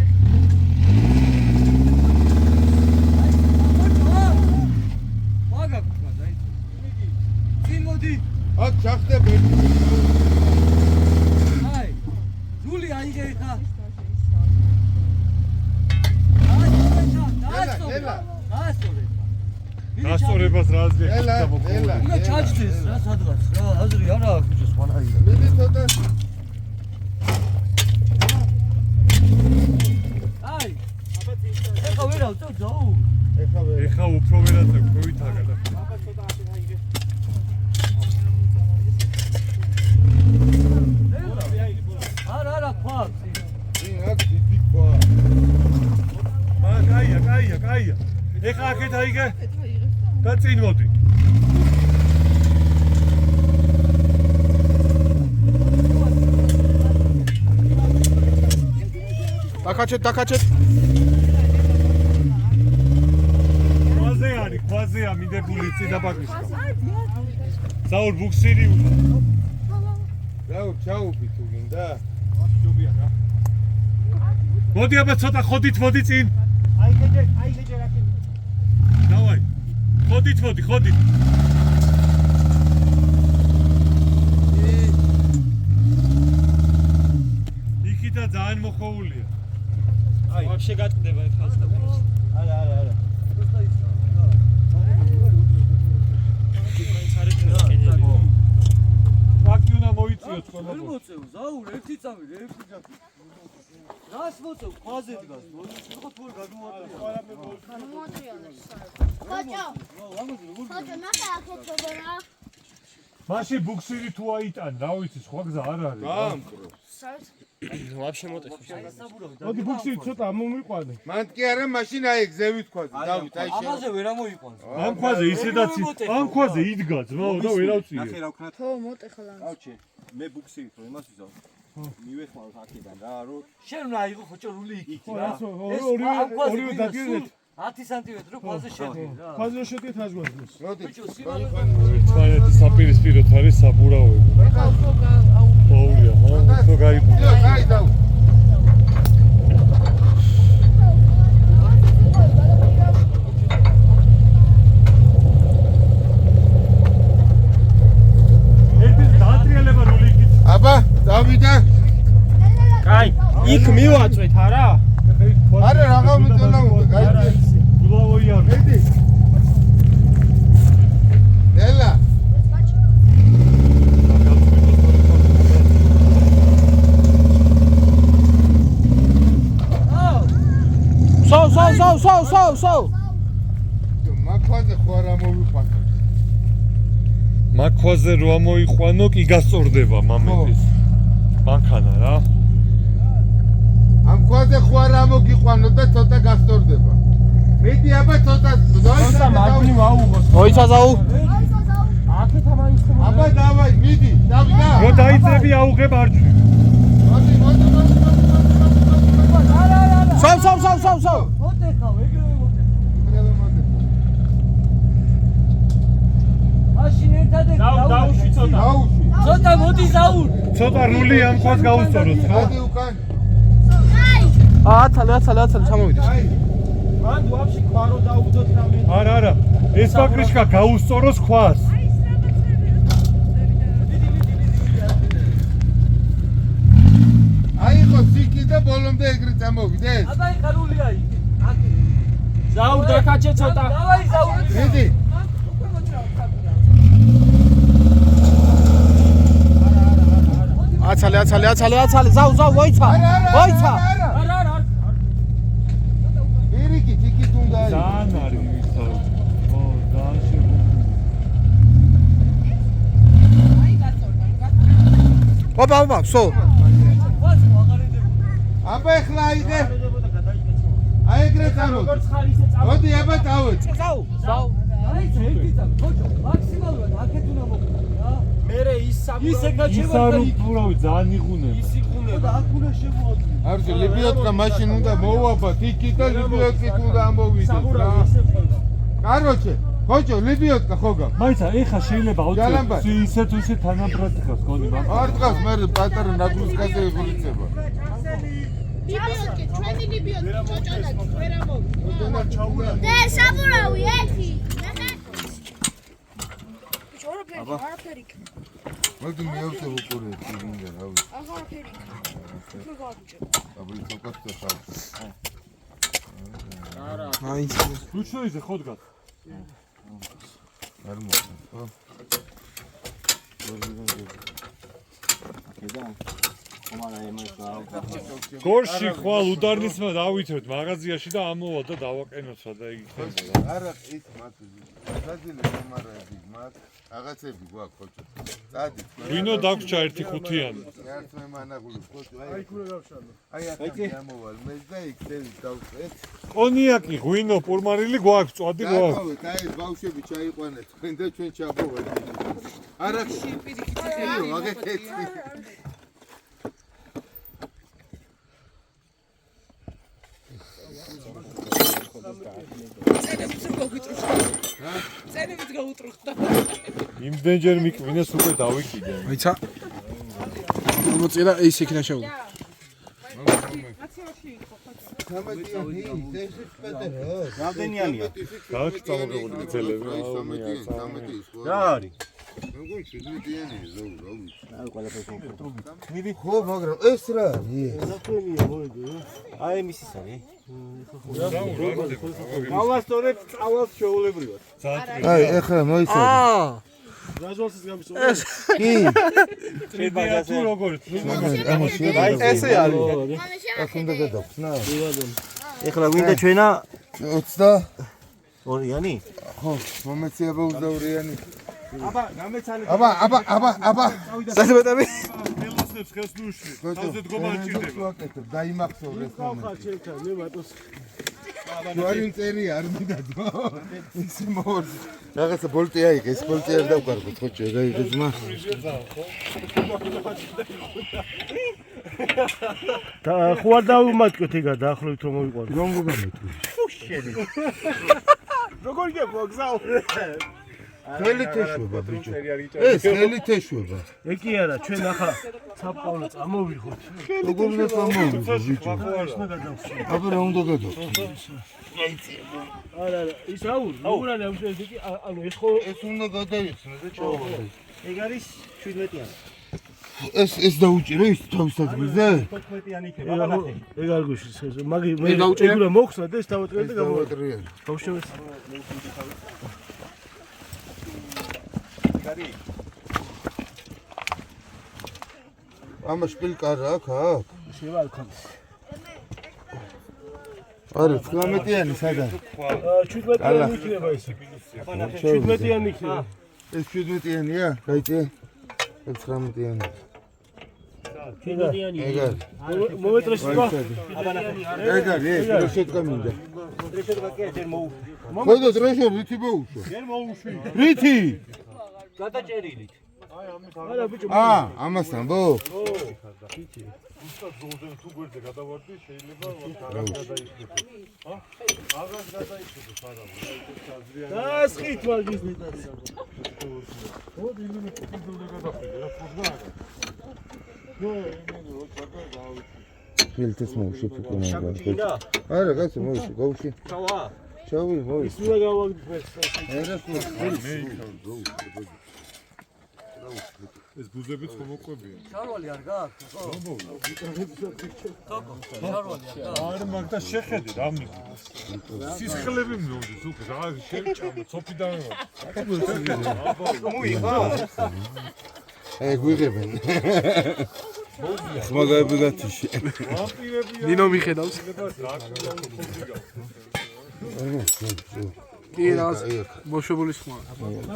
მაგა გქვა დაიწყო წინ მოდი აქ ჩახდები აი ზული აიღე ხა გასწორებას რა აზრი აქვს და ელა უნდა ჩაჯდეს რა სადღაც რა აზრი არა აქვს ბიჭო სვანაირად მიდი ცოტა აი ეხა ვერ ავწევ ძაუ ეხა უფრო ვერაწევ ქოვითაგა და არა ხვა აქ დიდი ხვა კაია ეხა აქეთ აიგე და წინ მოდი დაკაჩეთ ქვაზეა მინდებული წინა პაგრიშკა საულ ბუქსირი უნდა რა ჩაუბი თუ გინდა მოდი აბა ცოტა ხოდით მოდი წინ აიგე რა დავაი ხოდით იქითა ძალიან მოხოვულია აი ვაფშე გატკდება ეხლა არა ტრაკი უნდა მოიწიოთ ვერ მოწევ ზაურ ერთი წავიდე ერთი ჯაფი რას მოწევ ქვაზე დგას ხო თუ გადმოატრია ხოჭო ნახე აქეთ როგორა მაშინ ბუქსირი თუ აიტან რა ვიცი სხვა გზა არ არის გაამკრო ვაფშე მოტეხო მოდი ბუქსირი ცოტა მომიყვანე მან კი არა მაშინ აი გზევით ქვაზე დავით აი შენ ამაზე ვერ ამოიყვანს ამ ქვაზე ისედაც ამ ქვაზე იდგა ძმაო და ვერ ავწიე ნახე რა ვქნათ ხო მოტეხლა გავჩე მე ბუქსივით რომ იმას ვიზავ მივეხმაროთ აქედან რა რო შენ რა იყო ხოჭო რული იქით ხო რა ორივე დაგირდეთ 10 სანტიმეტრო ქვაზე შედი რა ქვაზე შედგეთ რას გვაქვს მოდი ბიჭო სიმაღლე სპანეთის საპირისპიროთ არის საბურავები ეხლა უფრო აუ ოუია, ხო გაიგო. გაიდაუ. აბა, დავიდა. კაი, იქ მივაწვეთ არა? არა, რაღა მიწოლა უნდა, გაიწე. გულავოია. მედი. ნელა. სო. მაქვაზე ხო არ ამოვიყვანო. მაქვაზე რო ამოიყვანო, კი გასწორდება მამეთის. მანქანა რა. ამ ქვაზე ხო არ ამოგიყვანო და ცოტა გასწორდება. მედი აბა ცოტა მარჯვნივ აუღოს. მოიცა ზაუ. აქეთ ამაის ხომ. აბა დავაი, მიდი, დავიდა. რო დაიწები აუღე მარჯვნივ. მოდი. სო. მოდეხავ, ეგრევე მოდეხავ. მაშინ ერთადერთი დაუში ცოტა. ცოტა მოდი ზაურ. ცოტა რული ამ ქვას გაუსწოროთ, ხო? მოდი უკან. აცალე ჩამოვიდეს. მან ვაფშე ქვარო დაუგდოთ რამე. არა, ეს ბაკრიშკა გაუსწოროს ქვას. აი ხო სიკი და ბოლომდე ეგრე წამოვიდეს. აბა იყარულია იქ. ზაურ დაკაჩე ცოტა. დავაი ზაური. მიდი. აცალე ზაუ მოიცა. არა. ერიკი თიკი თუნდა აი. ძალიან არის ვისო. ო, ძალიან შეგო. ოპა, სო. აბა ეხლა აიღე. აი ეგრე წამოდი. მოდი აბა დავეწე. ზაუ. აი ერთი წამი, ხოჭო, მაქსიმალურად აქეთ უნდა მოგვიდე რა. მერე ის ისე გაჩება და ისარო პურავი ძალიან იღუნება. და აქ უნდა შემოაძლო. არზე ლიბიოტკა მაშინ უნდა მოვაბათ იქი და ლიბიოტკით უნდა ამოვიდეს რა. კაროჩე, ხოჭო, ლიბიოტკა ხო გა. მაიცა ეხა შეიძლება ჯალამბა. აუწე ისე თუ ისე თანაბრად ხავს კონი მაგ. არ დგას მე პატარა ნაგლუსკაზე ეღულიცება. ლიბიოტკი, ჩვენი ლიბიოტკი, ჭოჭონა, ვერ ამოვიდა. და საბურავი, ეხი. არაფერი. მოდი მეავსე უყურე ტივინგა რა ვიცი. არაფერი. მე გავაჭერ. აბრი თოკასტა ხარ. მაინც. რუჩოიზე ხოდგა. არ მოხდა, ხო? გორში ხვალ უდარნისმა დავითრეთ მაღაზიაში და ამოვა და დავაყენოთ და იგი ხდება. არა, ის მათ საძილე მომარები მათ რაღაცები გვაქვს ხოჭო. წადი. ვინო დაგვრჩა 1-5-იანი. ერთ მე მანაგული ხოჭო, აი იქ უნდა გავშალო. აი აქ ამოვალ მე და იქ დევი დავწეთ. კონიაკი, ღვინო, პურმარილი გვაქვს, წვადი გვაქვს. აკავეთ, აი ეს ბავშვები ჩაიყვანეთ, თქვენ და ჩვენ ჩაბოვეთ. არა, პირიქით აგეთეთ. წერებით გაუტრუხდა. იმდენჯერ მიკვინეს უკვე დავიკიდე. მოიცა. მოწირა ის იქნა შეულა. რამდენიანია? გაქვს წამოგებული ძელები. რა არის? როგორ შეგვიდიანი ზოუ რა ვიცი. აი ყველაფერს მიდი ხო, მაგრამ ეს რა არის? საფენია მოიდი. აი მისის არის. გავასწორებ წავალს შეულებრივად. აი, ეხლა მოიცადე. გაზვალს გამისწორებ. კი. ტრიბია თუ როგორ? ესე არის. აქ უნდა გადავხსნა. ეხლა გვინდა ჩვენა 22-იანი? ხო, მომეცია ბაუზაურიანი. აბა, გამეცალე. აბა. საერთოდ ელოსნებს ხელს ნუშლი. თავზე დგომა არ ჭირდება. ვაკეთებ, დაიმახსოვრ ეს მომენტი. ხალხად შეჭა, მე ბატონს. ჯვარი მწერი არ მინდადო. ისე მოვარდ. რაღაცა ბოლტი აიღე, ეს ბოლტი არ დავკარგოთ, ხოჭო, დაიღე ძმა. და ხო არ დავუმატკოთ ეგა დაახლოებით რომ მოიყვანო. რომ გოგამეთქი. შენი. როგორ გეფოქსაო? ხელით ეშვება ბიჭო. ეს ხელით ეშვება. ეკი არა, ჩვენ ახლა საფყავნო წამოვიღოთ. როგორ უნდა წამოვიღო ბიჭო? აბა რა უნდა გადავხო? არა, ის აუ, როგორ არის ამ ეს ეკი, ანუ ეს ხო ეს უნდა გადაიხსნე და ჩავაყო. ეგ არის 17-იანი. ეს დაუჭირო ის თავის ადგილზე? 14-იანი იქნება, აბა ნახე. ეგ არ გვიშლის ეს. მაგი მე ეგრე მოხსნა და ეს დავატრიალე და დავატრიალე. გავშევეს. ამა შპილკარა აქ? შევა არ ქონდეს. არა, 19-იანი სადაა? 17-იანი იქნება ეს. 17-იანი იქნება. ეს 17-იანია? გაიწე? ეს 19-იანი. 17-იანი. ეგ არის. მომეტრეს სხვა. ეგ არის, ეს შედგა მინდა. დრეშერვა კი ჯერ მოუ. ხოდა დრეშერ რითი მოუშვა? ჯერ მოუშვი. რითი? გადაჭერილით. არა ბიჭო. ამასთან ბო? ო. უბრალოდ ზოლზე თუ გვერდზე გადავარდი შეიძლება გადაიხდეთ. აღარ გადაიხდეთ საღამო. დასხით მაგის ნეტარი. ო დილინე ფუძოლზე გადავხდე რა ფუძლა არა. ნუ იმენი როცა გავიქი. ფილტეს მოუშვი ფიქრობ. არა, კაცო მოუშვი, გავუშვი. ჩავა. ჩავი, მოუშვი. ის უნდა გავაგდეთ. ეს ბუზებიც ხომ მოყვებიან. შარვალი არ გააქვს? ხო. შარვალი არ გააქვს. არა მაგდა შეხედე რა მიგი. სისხლები მოვიდეს უკვე რა შეჭამო ცოფიდანო. მოიღო. გვიღებენ. ხმაგები გათიში. ნინო მიხედავს. კი რას მოშობილი ხმა.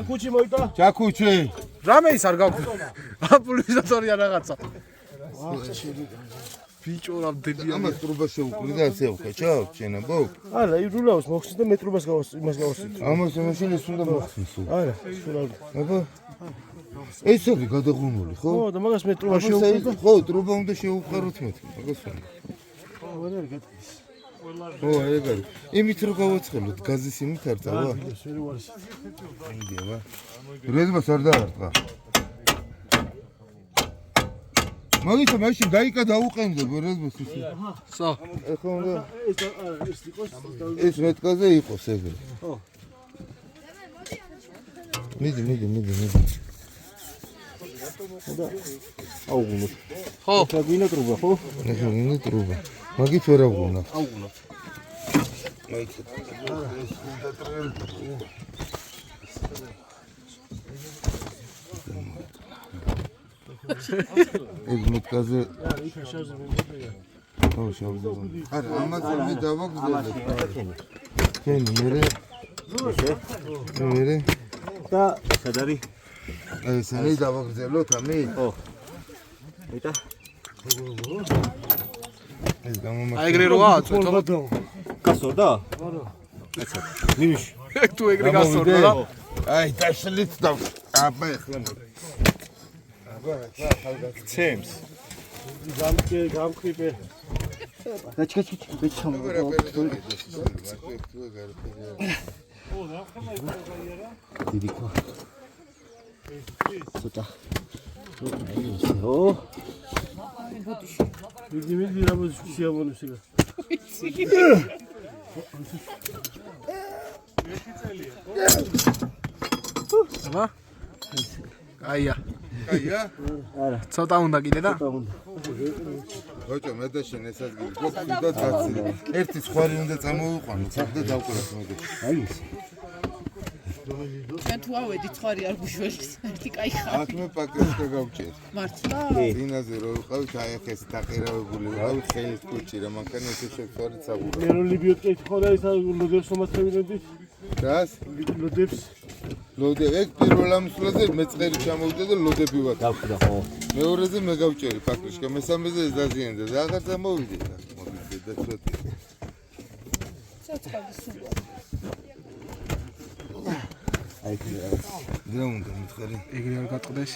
კუჩი მოიტა? ჩაკუჩი. რამე ის არ გაქვს? აპულიზატორია რაღაცა. ბიჭო რამდენია? ამას ტრუბა შეუკლი და ასე ვქე, ჩავჩენა ბო? არა, ირულავს მოხსნით და მეტრობას იმას გავასწრით. ამას მაშინ ეს უნდა მოხსნას. არა, სულ არ. აბა ეს არის გადაღუნული, ხო? ხო, და მაგას მეტრობა შეუკლი და ხო, ტრუბა უნდა შეუყაროთ მეთქი, მაგას ვარ. ვერ არის გეტყვის. ო, ეგ არის. იმით რო გავაცხელოთ, გაზის იმით არ წავა? ვერ უარს. მიდიება. რეზმას არ დაარტყა. მაგითა მაშინ გაიკა დაუყენდე რეზმას ისე. სა. ეხლა უნდა ეს არა, ეს იყოს ეს მეტკაზე იყოს ეგრე. ხო. მიდი. აუგუნო. ხო. ეხლა გინდა ტრუბა, ხო? ეხლა გინდა ტრუბა. მაგით ვერ აუგუნა. აუგუნო. მაიქ. ეს მეტკაზე იქ შავზე მომდია. ხო, შავზე. არა, ამაზე მე დავაგზავნე. კენ მერე. მერე. და სად არის? ეს არის დავაგზავნოთ ამი? ხო. ვიტა. ეს გამომაქვს. აი ეგრე როა, წოთო. გასორდა? არა. ეცა. ნიმიში. თუ ეგრე გასორდა რა? აი, დაშლით და აბა ეხლა მოდი. აბა, ცემს. გამყრიპე. გაჩქეჩქე, ბეჭამ. დიდიკო. ცოტა. ო. მიდი რა მოსიამონებს ეგა. აბა. აია. არა. ცოტა უნდა კიდე და? ბოჭო, მე და შენ ეს ადგილი გოხდი და დაცი. ერთი სხვარი უნდა წამოვიყვანო, ცახდა დავკვრათ მოდი. აი ეს. ჩვენ თუ ავედით ხარი არ გუშვერის ერთი кай ხარ. აქ მე პაკეთს გავჭერ. მართლა? დინაზე რო ვიყავით, აი ახ ეს დაყირავებული ვიყავით ხელის კუჭი რა, მანქანა ესე შევწვარით საბურავად. მე რო ლიბიოტკეთ ხოდა ის ლოდებს მომაცემინებდით. რას? ლოდებს. ლოდები, ეგ პირველ ამსვლაზე მეწყერი ჩამოვიდა და ლოდები ვარ. დავხდა ხო. მეორეზე მე გავჭერი ფაქრიშკა, მესამეზე ეს დაზიანდა და აღარ წამოვიდე და მოვიდე და ცოტა. ცოცხალი სულა. აი რა უნდა მითხარი? ეგრე არ გატყდეს.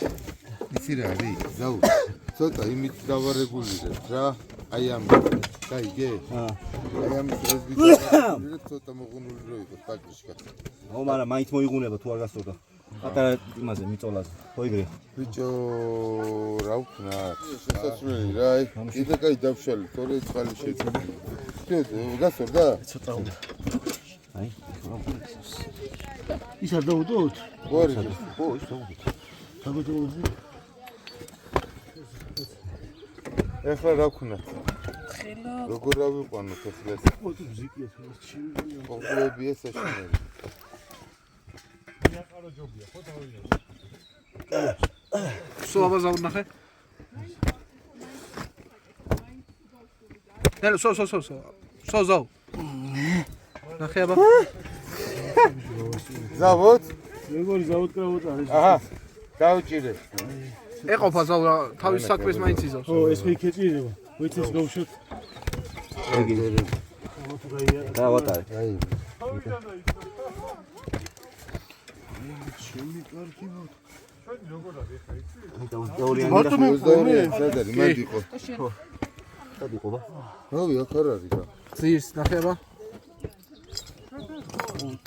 იცი რა არის? ზაუ. ცოტა იმით დავარეგულირებ რა. აი ამ. გაიგე? აი ამის რეზგიტა ცოტა მოღუნული რო იყოს ფაქრიშკა. ო, მაგრამ მაინც მოიღუნება თუ არ გასწორდა. პატარა იმაზე მიწოლაზე. ხოიგრე. ბიჭო, რა ვქნა? შესაძლებელი რა, კიდე კაი დავშალი, თორე წყალი შეწყვეტა. გასწორდა? ცოტა უნდა. აი, ის არ დაუდოთ? ხო, ის დაუდოთ. დაგუძოვდი. ეხლა რა ვქნა? როგორ რა ვიყვანოთ ეხლა? მოდი ბზიკია შეიძლება. ყოველები ეს შეშინელი. იაყარო ჯობია, ხო დავინე. სულ აბაზა ვნახე. ნელ სო. ნახე აბა. ზავოდ? როგორი ზავოდ კრავოთ არის? აჰა. დავჭირე. ეყოფა ზავრა თავის საქმეს მაინც იზავს. ო, ეს მიქეჭირება. ვიცის გავუშვათ. და ვატარე. აი. ჩემი კარგი მოთ. მარტო მე სადარი მანდიყო. ხო. სადიყო ბა? რავი, აქ არ არის რა. ზის ნახე აბა.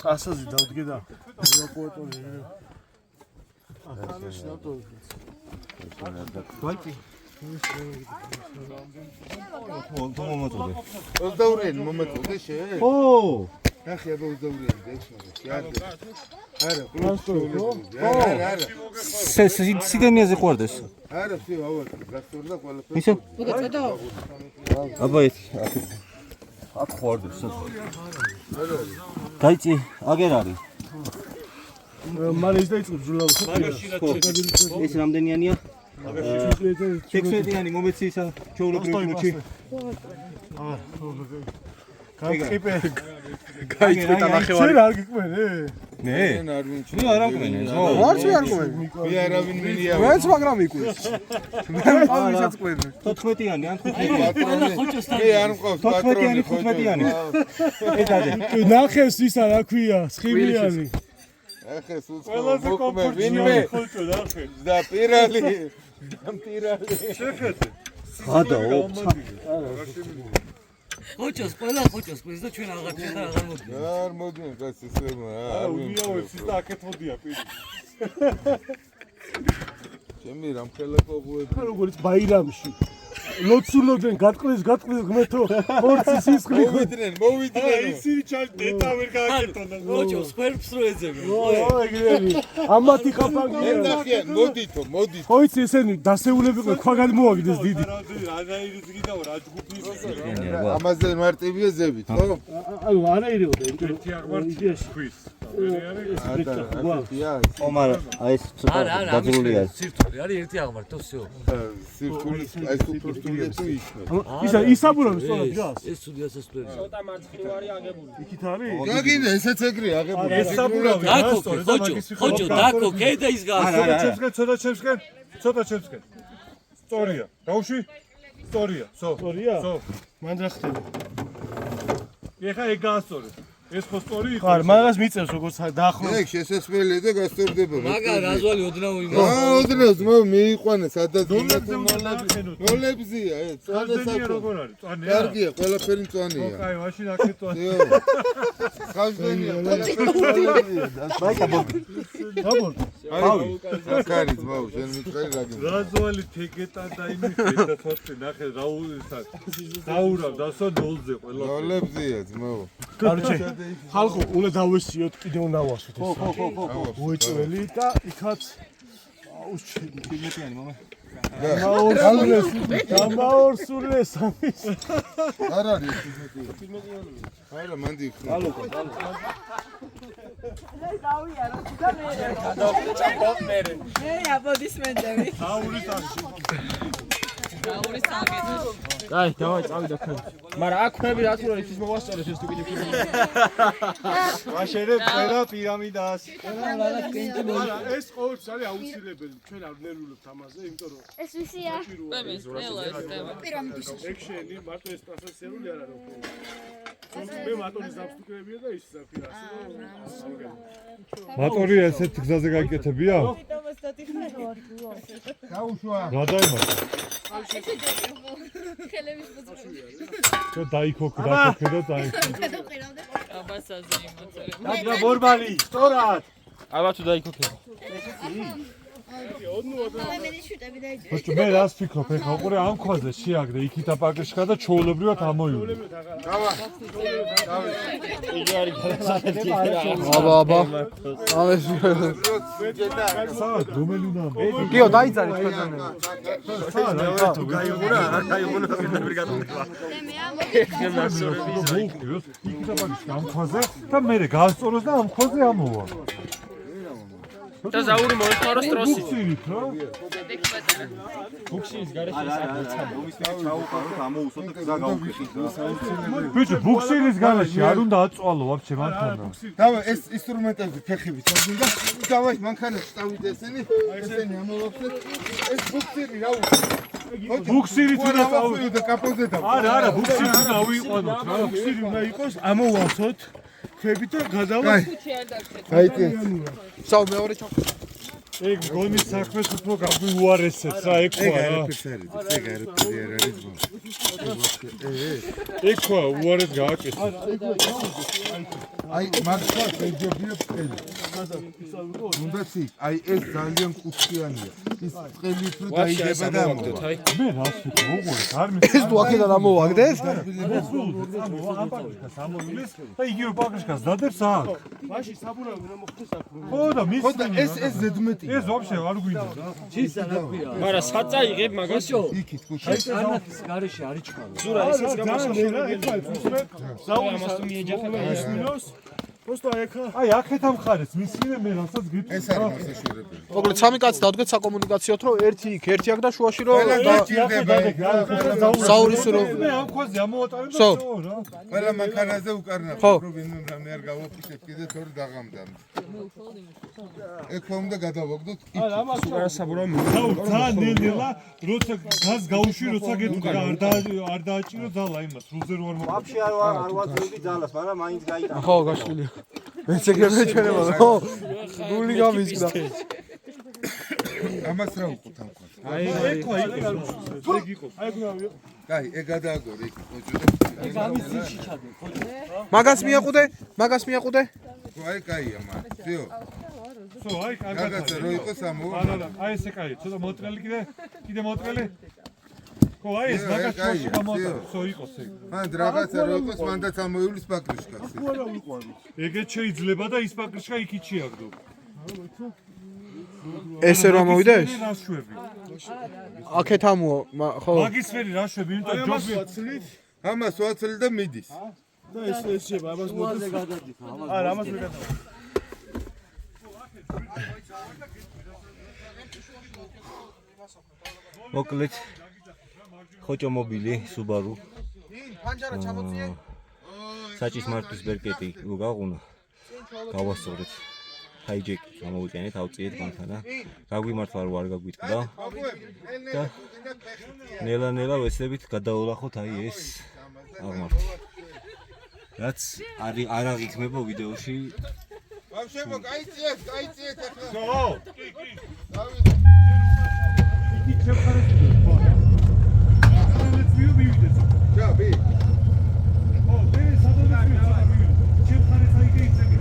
ტასაზე დავდგე და ევაკუატორი. ახლა შევდო. ვაიტი. თუ მომაწოდე. 22-იანი მომაწოდე შე? ო! ნახე აბა 22-იანი დაიშმარე. არა, არა. სიდენიაზე ყვარდეს. არა, всё, ავარ, გასწორდა ყველაფერი. ისე? მოგაწოდო? აბა ეს აქ ყვარდეს. დაიწი, აგერ არის. მალე ის დაიწყებს ზულავ. ეს რამდენიანია? 16-იანი მომეციისა ჩაულებრივი კუჩი. გამყიფე. გაიწვიტა ნახევარი. შენ არ გიყვენე? მე? არ ვინჩი. მე არ აკვენენ. ვარც არ ყვენ. მე არავინ მილია. მეც მაგრამ იკვეს. მე ამისაც ყვენ. 14-იანი ან 15-იანი. მე არ მყავს პატრონი 15-იანი. ედადე. ნახეს ისა რა ქვია, სხივიანი. ახეს უცხო ყველაზე მოქმე კომფორტი ვინმე ხოჭო ნახე. და პირალი. შეხედე. გადაო. ხოჭოს, ყველა ხოჭოს ყვეს და ჩვენ აღარ ჩვენ აღარ მოდიო. არ მოდიან კაცი ესემა. არა, უნიავებს ის და აქეთ მოდია პირი. ჩემი რამხელა ყოღუები. როგორც ბაირამში. ლოცულობენ გატყლის ღმერთო ხორცის ისხლი. მოვიდნენ. ისინი ჩალ დედა ვერ გააკეთონ. ხოჭოს ხერფს რო ეძებენ. ო, ეგრენი. ამათი ხაფანგია. ნახიან, მოდითო. ხო იცი ესენი დასეულები ყო ქვაგან მოაგდეს დიდი. რანაირი ზგიდაო რა ჯგუფი ის. ამაზე მარტივია ზებით, ხო? აი, არაირეოდა ერთი აღმართია ხვის. ომარ აი ეს ცოტა დაძრულია. სირთული არის ერთი აღმართო всё. სირთული აი სუპერსტუდია თუ ისმე. ისა ისაბურავი სწორად გას. ეს სტუდია სასწრაფო. ცოტა მარცხნივარი აგებული. იქით არის? გაგინდა ესეც ეგრე აღებული. ესაბურავი. ხოჭო, დაკო, კედა ის გას. ცოტა ჩემსკენ. სწორია. დაუშვი? სწორია. სწორია? სო. მან რა ხდება? ეხა ეგ გაასწორე. ეს ხო სწორი იყო. ხარ, მაგას მიწევს როგორც დაახლოებით. ეგ შესასწველია და გასწორდება. მაგა რაზვალი ოდნავ იმო. ოდნავ ძმა მიიყვანე სადაც ნოლებზია ეს. ხალხი როგორ არის? წვანეა. კარგია, ყველაფერი მწვანეა. აი, მაშინ აქეთ წვანეა. ხალხია. მაიკა ბობი. დაბოლ. კარი ძმა, შენ მიწვარი რა გინდა? რაზვალი თეგეტა და იმის და თორე ნახე დაურავ დასო ნოლზე ყველა. ნოლებზია ძმა. კარჩე. ხალხო, უნდა დავესიოთ, კიდე უნდა დავასვით ეს. ხო. უეჭველი და იქაც აუს ჩემი. 15-იანი მამა. დამაორსულეს ამის. არ არის 15-იანი. არა, მანდი. ალო. მე აპლოდისმენტები. გაურის სამგედო. აი, დავაი წავიდა ქენ. მაგრამ აქ ხები რა თქმა უნდა ის მოვასწორეს ეს თუ კიდე ფილმი. ვაშერებ წერა პირამიდას. ეს ყოველთვის არის აუცილებელი. ჩვენ არ ვნერულებთ ამაზე, იმიტომ რომ ეს ვისია? პემის, ყველა ეს ტემა. პირამიდის. ეგ შენი მარტო ეს ტრანსფერსიული არ არის უფრო. მე მატორის დაბსტუკებია და ის საფია ასე რომ მატორია ესეთ გზაზე გაიკეთებია? გაუშვა. რა დაიმატა? ხელების ბუძური. ჩო დაიქოქე და დაიქო. აბასაზე იმოწერე. დაბა ბორბალი, სწორად. აბა თუ დაიქოქე. ბიჭო მე რას ვფიქრობ ეხლა უყურე ამ ქვაზე შეაგდე იქითა პაკეშკა და ჩაოლებრივად ამოივლე. იგი არის გადასახადი. აბა. ამეს სად რომელი უნდა ამბო? კიო დაიძარი თქვენ. თუ გაიღურა, არ გაიღურა ბრიგადა. იქითა პაკეშკა ამ ქვაზე და მე გასწოროს და ამ ქვაზე ამოვა. და ზაური მოეხმარო სტროსი. ბუქსირით რა? ბუქსის გარეშე საკეთა. ბიჭო ბუქსირის გარეშე არ უნდა აწვალო ვაფშე მანქანა. დავე ეს ინსტრუმენტები ფეხებით ჩავიდა. დავე მანქანა წავიდა ესენი ამოვაფსეთ. ეს ბუქსირი რა უკვე. ბუქსირით უნდა წავიდა კაპოზე და. არა ბუქსირი უნდა ავიყვანოთ რა. ბუქსირი უნდა იყოს ამოვავსოთ. ხები და გადავა. აიტი. საუ მეორე ჩავ. ეგ გონის საქმეს უფრო გაგვიუარესებს რა ეგ ხვა რა. ეგ ხვა უარეს გააკეთე. აი მაგცა ეჯობია ფელი. უნდაცი აი ეს ძალიან კუთხიანია. ის წელი უფრო დაიდება და ამოვა. მე რას ვიქო უყურე არ მე. ეს თუ აქედან ამოვაგდეს? ამ პაკეშკას ამოვიდეს და იგივე პაკეშკას დადებს აქ. მაშინ საბურავი უნდა მოხდეს აქ. ხო და მის ხო და ეს ზედმეტი. ეს ვაფშე არ გვინდა რა. მაგრამ საწაიღებ მაგასო. იქით კუთხე. აი ანათის გარეშე არის ჩქარო. ზურა ისიც გამოსახულია. ზაურის ამას თუ მიეჯახება ის მინოს. просто აი აქეთა მხარეს მისმინე მე რასაც გიტყვი. ეს არის მოსაშორებელი. მოკლედ სამი კაცი დავდგეთ საკომუნიკაციოდ რომ ერთი იქ, ერთი აქ და შუაში რომ ზაურის რომ მე ამ ქვაზე ამოვატარებ და სო. რა. ყველა მანქანაზე უკარნა ხო. რომ ვინმე რამე არ გავაფიქრებ კიდე თორე დაღამდა. ეგ ხომ და გადავაგდოთ იქ. საბურავი ძალიან ნელ-ნელა როცა გაზ გაუშვი როცა გეტყვი არ დააჭირო ძალა იმას რუზე რო არ მოყვა. ვაფშე არ ვაძლევდი ძალას, მაგრამ მაინც გაიტანა. ხო გაშლილია. მეცეკრებე ჩვენება ხო? გული გამისკდა. ამას რა უყოთ ამ ქვას. აი ეგ ხო ეგ იყო. აი გუნავიო. კაი, ეგ გადააგორე იქ ხოჭო. ეგ ამის ძილში ჩადე, ხოჭო. მაგას მიაყუდე? ხო, აი კაია მაგ. ძიო. სო აი კარგად. რაღაცა რო იყოს ამოვა. არა, აი ესე კაი, ცოტა მოტრელი კიდე მოტრელი. ხო აი ეს მაგას ჩოში გამოტარო, სო იყოს ეგ. მან რაღაცა რო იყოს მანდაც ამოივლის პაკრიშკას. ეგეც შეიძლება და ის პაკრიშკა იქით შეაგდო. ესე რომ მოვიდეს? რაშვები. აქეთ ამოა, ხო. მაგისფერი რაშვები, იმიტომ ჯობი ამას ვაცლი და მიდის. და ეს შეება, ამას მოდი გადადიხ. არა, ამას მე გადავა. მოკლედ ხოჭო მობილი Subaru. ფანჯარა ჩამოწიე. საჭის მართვის ბერკეტი გაგუნა. გავასწორეთ. ჰაიჯეკი გამოვიყენეთ, ავწიეთ მანქანა. გაგვიმართლა რომ არ გაგვიტყდა. და ნელა-ნელა ვეცდებით გადაოლახოთ აი ეს აღმართი. რაც არ აღიქმება ვიდეოში. ბავშვებო, გაიწიეთ ახლა. სო. დავით. იქით შევხარეთ. ჯაბი. ო, მე სადონე შევხარეთ აი გეიცები.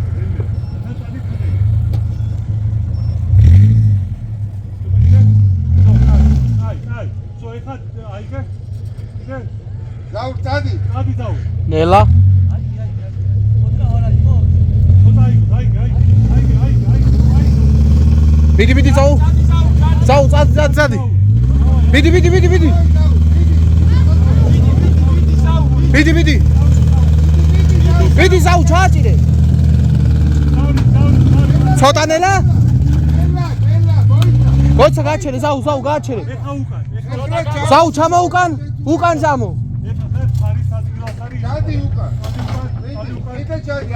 ნელა მიდი წაუ წადი მიდი მიდი წაუ ჩააჭირე ცოტა ნელა გოცა გაჩერე ზაუ გაჩერე ზაუ ჩამო უკან ზამო ჩადი უკან იდე ჩადი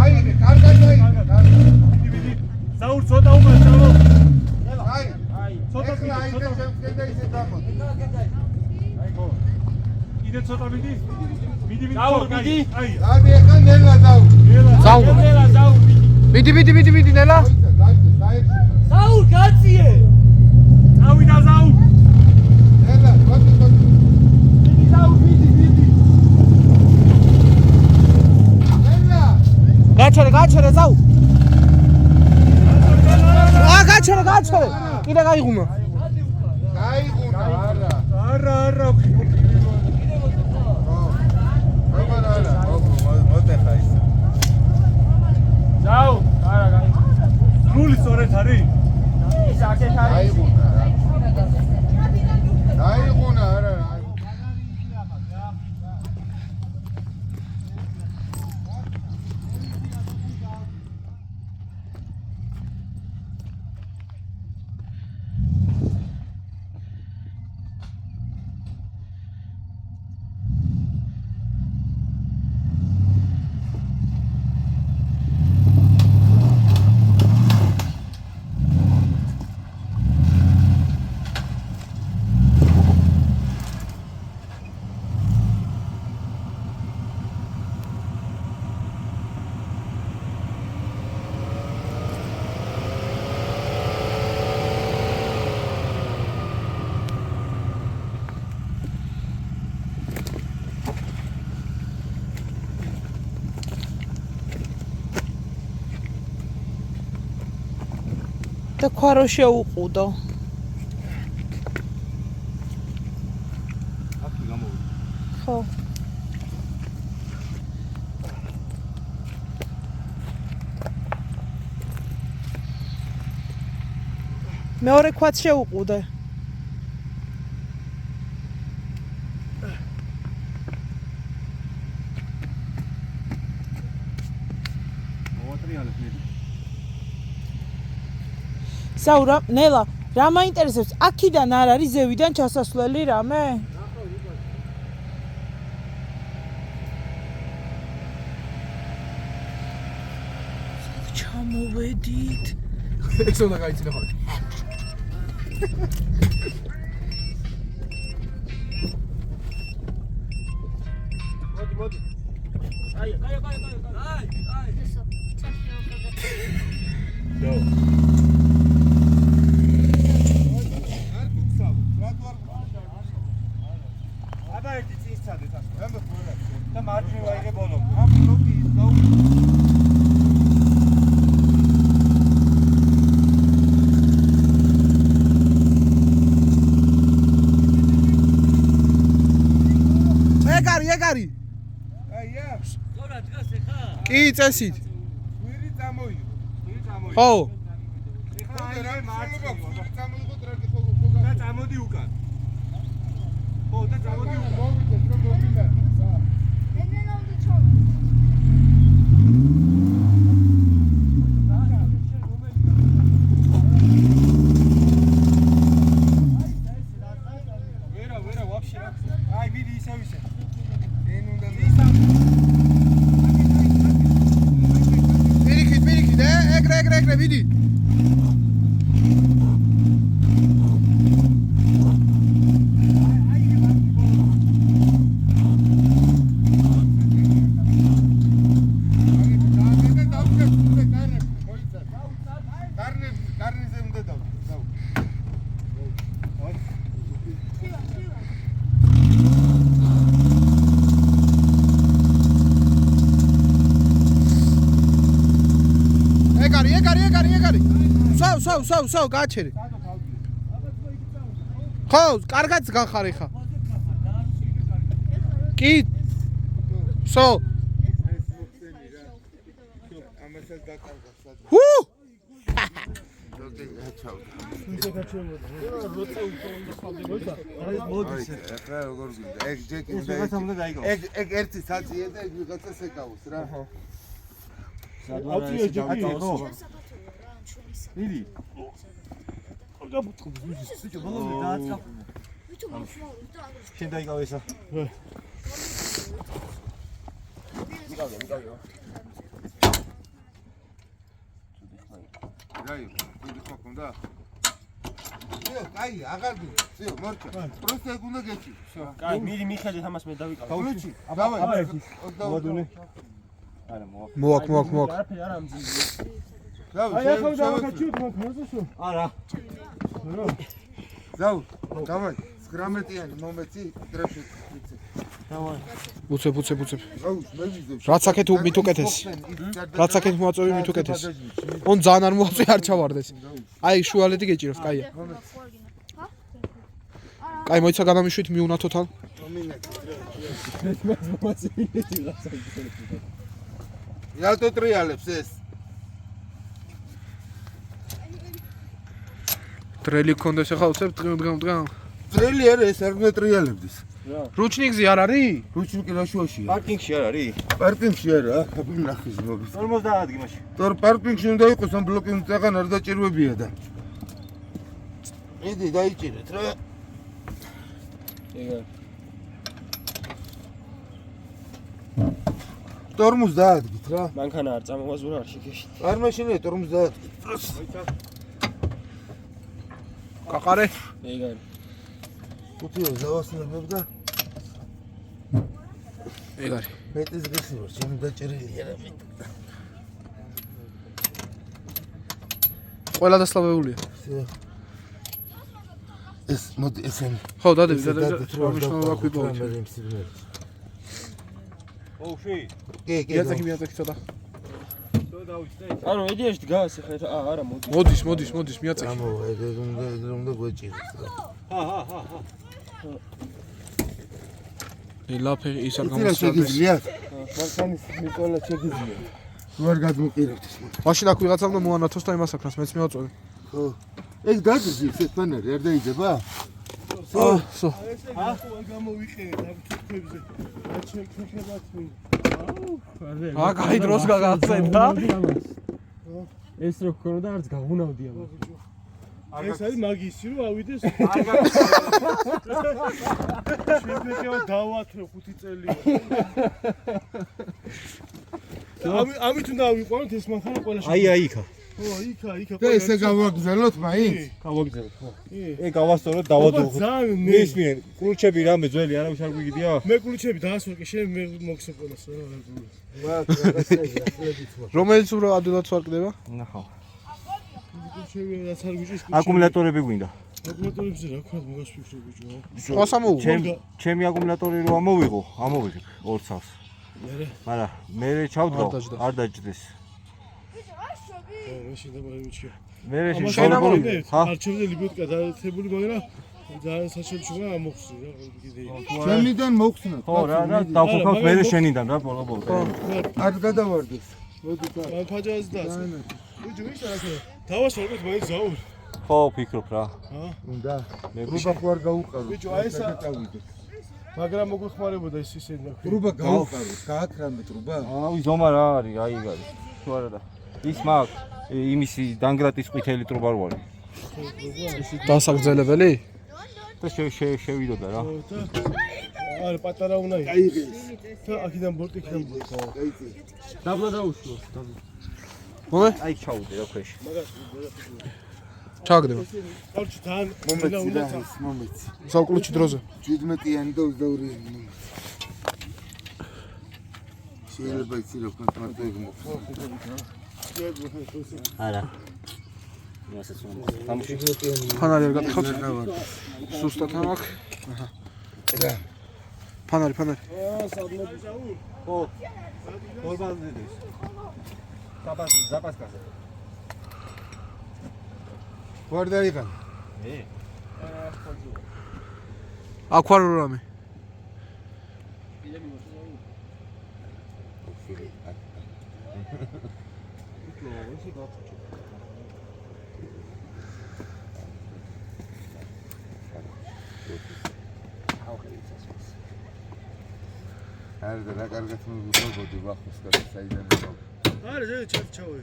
აიდე კარგად ზაურ ცოტა უკან ჩამო ცოტა აიდე შემდგენდა ისე დამოდი იდე ცოტა მიდი ზაურ მიდი დადი ახლა ნელა ზაუ მიდი ნელა ზაურ გაციე ავიდა ზაუ ნელა გოდი მიდი ზაურ მიდი გაჩერე, ზაუ. გაჩერე. კიდე გაიღუნა. გაიღუნა, არა. არა. მოტეხა ის. დაუ, არა, სრული სწორედ არის? გაიღუნა, არა. და ქვარო შეუყუდო. აქ გამოვიდა. ხო. მეორე ქვაც შეუყუდე. მოვატრიალებ მე. საურა, ნელა, რა მაინტერესებს? აქიდან არ არის ზევიდან ჩასასვლელი რამე? ჩამოვედით. ეს უნდა გაიცინო ხოლმე. მოდი. აი. აბა ერთი წინ სცადეთ ასე. და მარჯვნივ აიღე ბოლომდე. ეგარი. აია. ყორა დგას ეხა. კი, წესით. ვირი წამოიღო. ხო. ეხლა აი რა მარცხნივ წამოიღო ტრაკი ხო და წამოდი უკან. ხო, და წამოდი უკან. მოვიდეთ რომ მოვიდა. ვერა, ვაფშე რა. აი, მიდი ისევ.ენ უნდა მირიქით, ეგრე, მიდი. კარნიზე უნდა დავდო. ეგარი. სავ, გაჩერე. ხო, კარგად გახარ ხა. კი. სო. ამასაც დაკარგა. ჰუ! ახლა როგორ გინდა? ეგ ჯეკი ეგ ერთი საწიე და ეგ ვიღაცა ეკავოს რა. ავწიე ჯეკი ხო? მიდი. ბიჭო, ბოლომდე დააწყაფუნა. შენ დაიკავე ესა. მიგავია. რაი, დიდი ხო კონდა? აი, აღარ გინდა. ზიო, მორჩა. პროსტა ეგ უნდა გეჭი. კაი, მიდი მიხედეთ ამას მე დავიკავე. გაუჩი. აბა ერთი. მოვადუნე. არა, მოაკ. არაფერი არ ამძიმდი. აი, ახლა დავაკაჩიოთ მაგასო. არა. ზაუ, დავай, 19-იანი მომეცი, დრეშეთ. უცებ. რაც აქეთ მით უკეთეს. რაც აქეთ მოაწევი მით უკეთეს. on ძალიან არ მოაწევი არ ჩავარდეს. აი შუალედი გეჭიროს, კაია. კაი მოიცა განამიშვით მიუნათო თან. იალტო ტრიალებს ეს. ტრელი კონდეს ახლა უცებ დღემ. ტრელი არა ეს არ უნდა ტრიალებდეს. რუჩნიკზე არ არის? რუჩნიკი რაშუაშია? პარკინგში არ არის? პარკინგში არა, აბი ნახის მოგის. 50 ადგილში. თორ პარკინგში უნდა იყოს ამ ბლოკი წაღან არ დაჭირვებია და. ედი დაიჭირეთ რა. ეგა. 50 ადგით რა. მანქანა არ წამოვაზურა არ შეგეში. არ მაშინია 50. კაყარე? ეგა. კუთიო ზავასნებებ და ეგ არის. მეტის გიხი ვარ, ჩემი დაჭერილია რა მეტი. ყველა დასლავებულია. ეს მოდი ესენი. ხო, დადები. ამიშნალა ვაკვიპოვით. ოუში. კი, მიაწექი ცოტა. ანუ ედიაში დგას ხე არა მოდის მიაწექი. ამოვა, ეგ უნდა გვეჭიროს რა. ლაფერი ის არ გამოსწორდეს. შეგიძლიათ? მანქანის მიყოლა შეგიძლია. თუ არ გადმოყირებთ ეს მოდი. მაშინ აქ ვიღაცამ და მოანათოს და იმას აკრას, მეც მივაწოდე. ხო. ეგ დაძი ეს ფანერი არ დაიძება? სო. გამოვიყენეთ ამ კითხვებზე. აჩვენებათ მე. აა, კაი დროს გაგაცედა. ეს რო ქონოდა არც გაღუნავდი ამას. ეს არის მაგისი რომ ავიდეს. შეფეთევა დავათრე 5 წელი. ამით უნდა ავიყვანოთ ეს მანქანა ყველა აი იქა. ხო, იქა. და ესე გავაგზავნოთ მაინც? გავაგზავნოთ ხო. ეგ გავასწოროთ დავადუღოთ. მისმენ, კულჩები რამე ძველი არავის არ გვიგდია? მე კულჩები დაასვარკე, შენ მე მოგცემ ყველას რა. რომელიც უფრო ადვილად ვარკდება? ნახავ. კულჩები რაც არ გვიჭირს. აკუმულატორები გვინდა. აკუმულატორებზე რა ქვია მოგასვიფრე ბიჭო. სხვას ამოვიღო. ჩემი აკუმულატორი რო ამოვიღო 2 წელს. მაგრამ მე ჩავდგა არ დაჯდეს. მე შედაბარებიჩი. მე შენ ამოვიდე? არჩევდები ბუტკა დაეთებული, მაგრამ ძალიან საჩემშია ამოხსნი რა კიდე. შენიდან მოხსნა. ხო რა დავხოქავ მე შენიდან რა ბოლო. არ გადავარდეს. მოდი და ამ ფაჯას დაც. ბიჭო ის არა დავასვარგოთ მაინც ზაურ. ხო ფიქრობ რა. უნდა. რუბა ხო არ გაუყარო. ბიჭო აი ესა მაგრამ მოგვეხმარებოდა ეს ისინი. რუბა გაუყარო, გააქრამდეთ რუბა. აი ზომა რა არის, აი ეგ არის. თუ არა და ის მაგ იმისი დანგრატის ყვითელი ტრუბა რო არის. დასაგრძელებელი? და შევიდოდა რა. არა პატარა უნდა იყოს. და აქედან ბორტი იქიდან ბორტი. დაბლა დაუშვოს. მომე? აი ჩაუდე რა ქვეშ. ჩაგდება. კარჩი თან მომეცი. საუკუნეში დროზე. 17-იანი და 22-იანი. შეიძლება იცი რა თქვა მარტო ეგ მოხდა. არა. იმასაც უნდა. ფანარი არ გატეხავთ? სუსტად ამაკ. აჰა. რა. ფანარი. აა საბლები ზაურ. ხო. ორბაზნედეს. ზაპასკაზე. ვარ დაიღან. აქ ვარ რამე. არა და რა კარგად მოგოდი ვახოს და საიდან მოგ. არა ზედ ჩავე.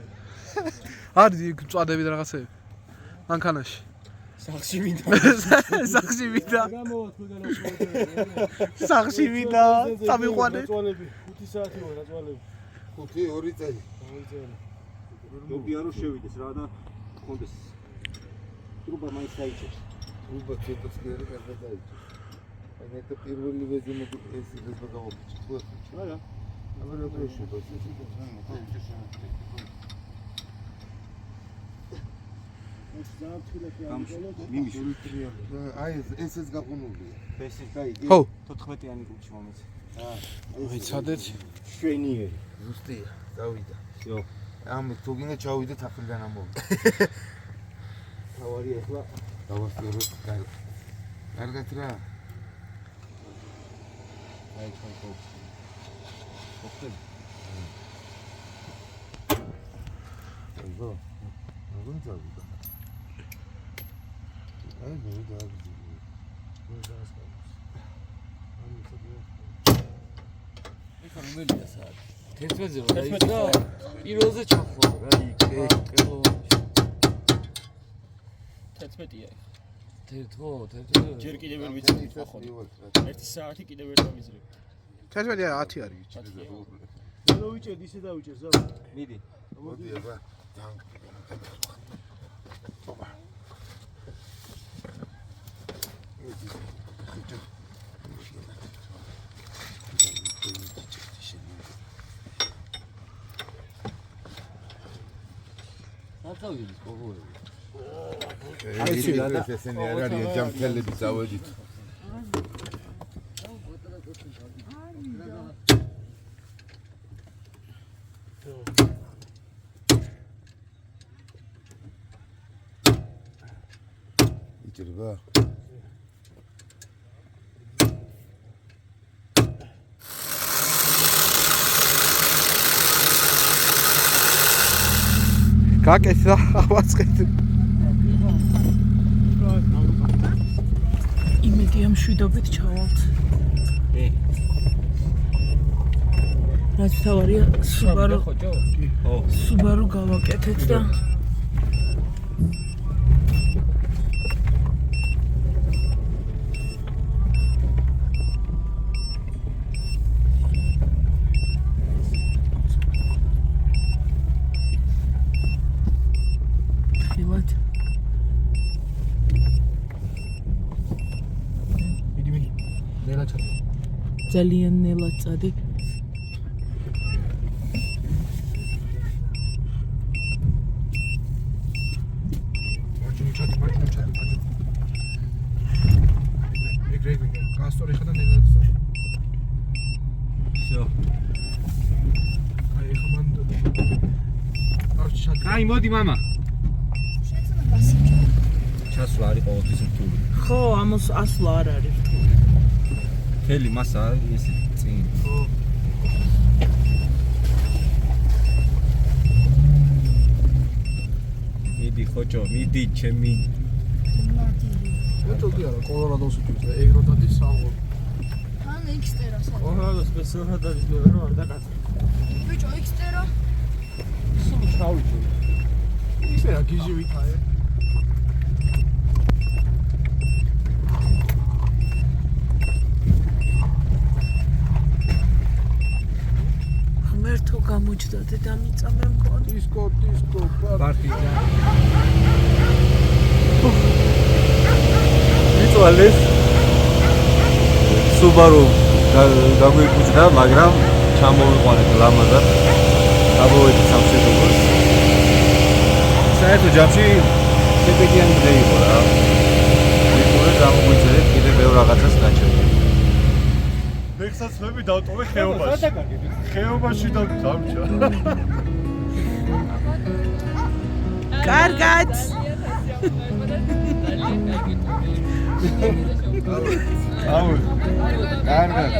არის წვადები და რაღაცები. მანქანაში. სახში მინდა. სახში მინდა. გამოვათქვიდან სახში მინდა. წამიყვანე. 5 საათი ვარ აწვალები. 5-2 წელი. მოგია რომ შევიდეს რა და ხონდეს. ტრუბა მაინც დაიჭერს. რუბა ცოტაც კი არა კარგად დაიჭერს. აი მე და პირველი ვეზე მოდი ეს გავაკეთე. ხო? არა. აბა რა პრეშო აი ესეც გაგუნულია. ეს აი ხო 14-იანი კუჩი მომეც. ვიცადეთ. შვენიერი. ზუსტია, დავიდა. всё. ამ თუ გინდა ჩავიდეთ ახლიდან ამოვიდეთ. თავარი ახლა დავასწოროთ კარგად რა. აი ხო. ხოხტები. როგორ წავიდა? აი დავიდა. ეხლა რომელია საათი? 11-ზე რა დაიწყო? პირველზე ჩახლა რა იქ კელო 11-ია. 11 ჯერ კიდევ ვერ ვიცი ხო. 1 საათი კიდევ ვერ დამიზრებ. 11 10 არის. ნუ ვიჭერდი ისე დავიჭერ ზა. მიდი. მოდი აბა. ნაცავილის პოვოები. ესენი არ არის ჯამთელები წავედით. იჭრება. გაკეთა ავაწყეთ. იმედი ამ შვიდობით ჩავალთ. რაც თავარია Subaru. ხო. Subaru გავაკეთეთ და ძალიან ნელად წადი. გასტორი ხა და ნელად წადი. всё. აი ხა მან არჩი ჩადი. აი მოდი мама. შეცდომა გასიჭა. ჩასვლა არის ყოველთვის რთული. ხო, ამას ასვლა არ არის რთული. თელი მასა ესე წინ. ხო. მიდი ხოჭო, მიდი ჩემი. მოწოდი არა კოლორადოს უჭირს და ეგროდადის საღო. ან ექსტერას არის. კოლორადოს სპეციალადად ისმევენ რომ არ დაკაცე. ბიჭო, ექსტერა. სულ ჩავიჭი. ისე რა გიჟივით აი. ღმერთო გამოჩდა დედამიწა მე მგონი. დისკო პარტიზან. მიწვალეს Subaru გაგვიკუჭდა, მაგრამ ჩამოვიყვანეთ ლამაზად. დავოვედი სამშვიდობოს. საერთო ჯამში შედეგიანი დღე იყო რა. მიყურე გამოგვიწერეთ კიდე ბევრ რაღაცას გაჩერდა. მეხსაცმები დავტოვე ხეობაში. ხეობაში დავჭა. კარგად. აუ. კარგად.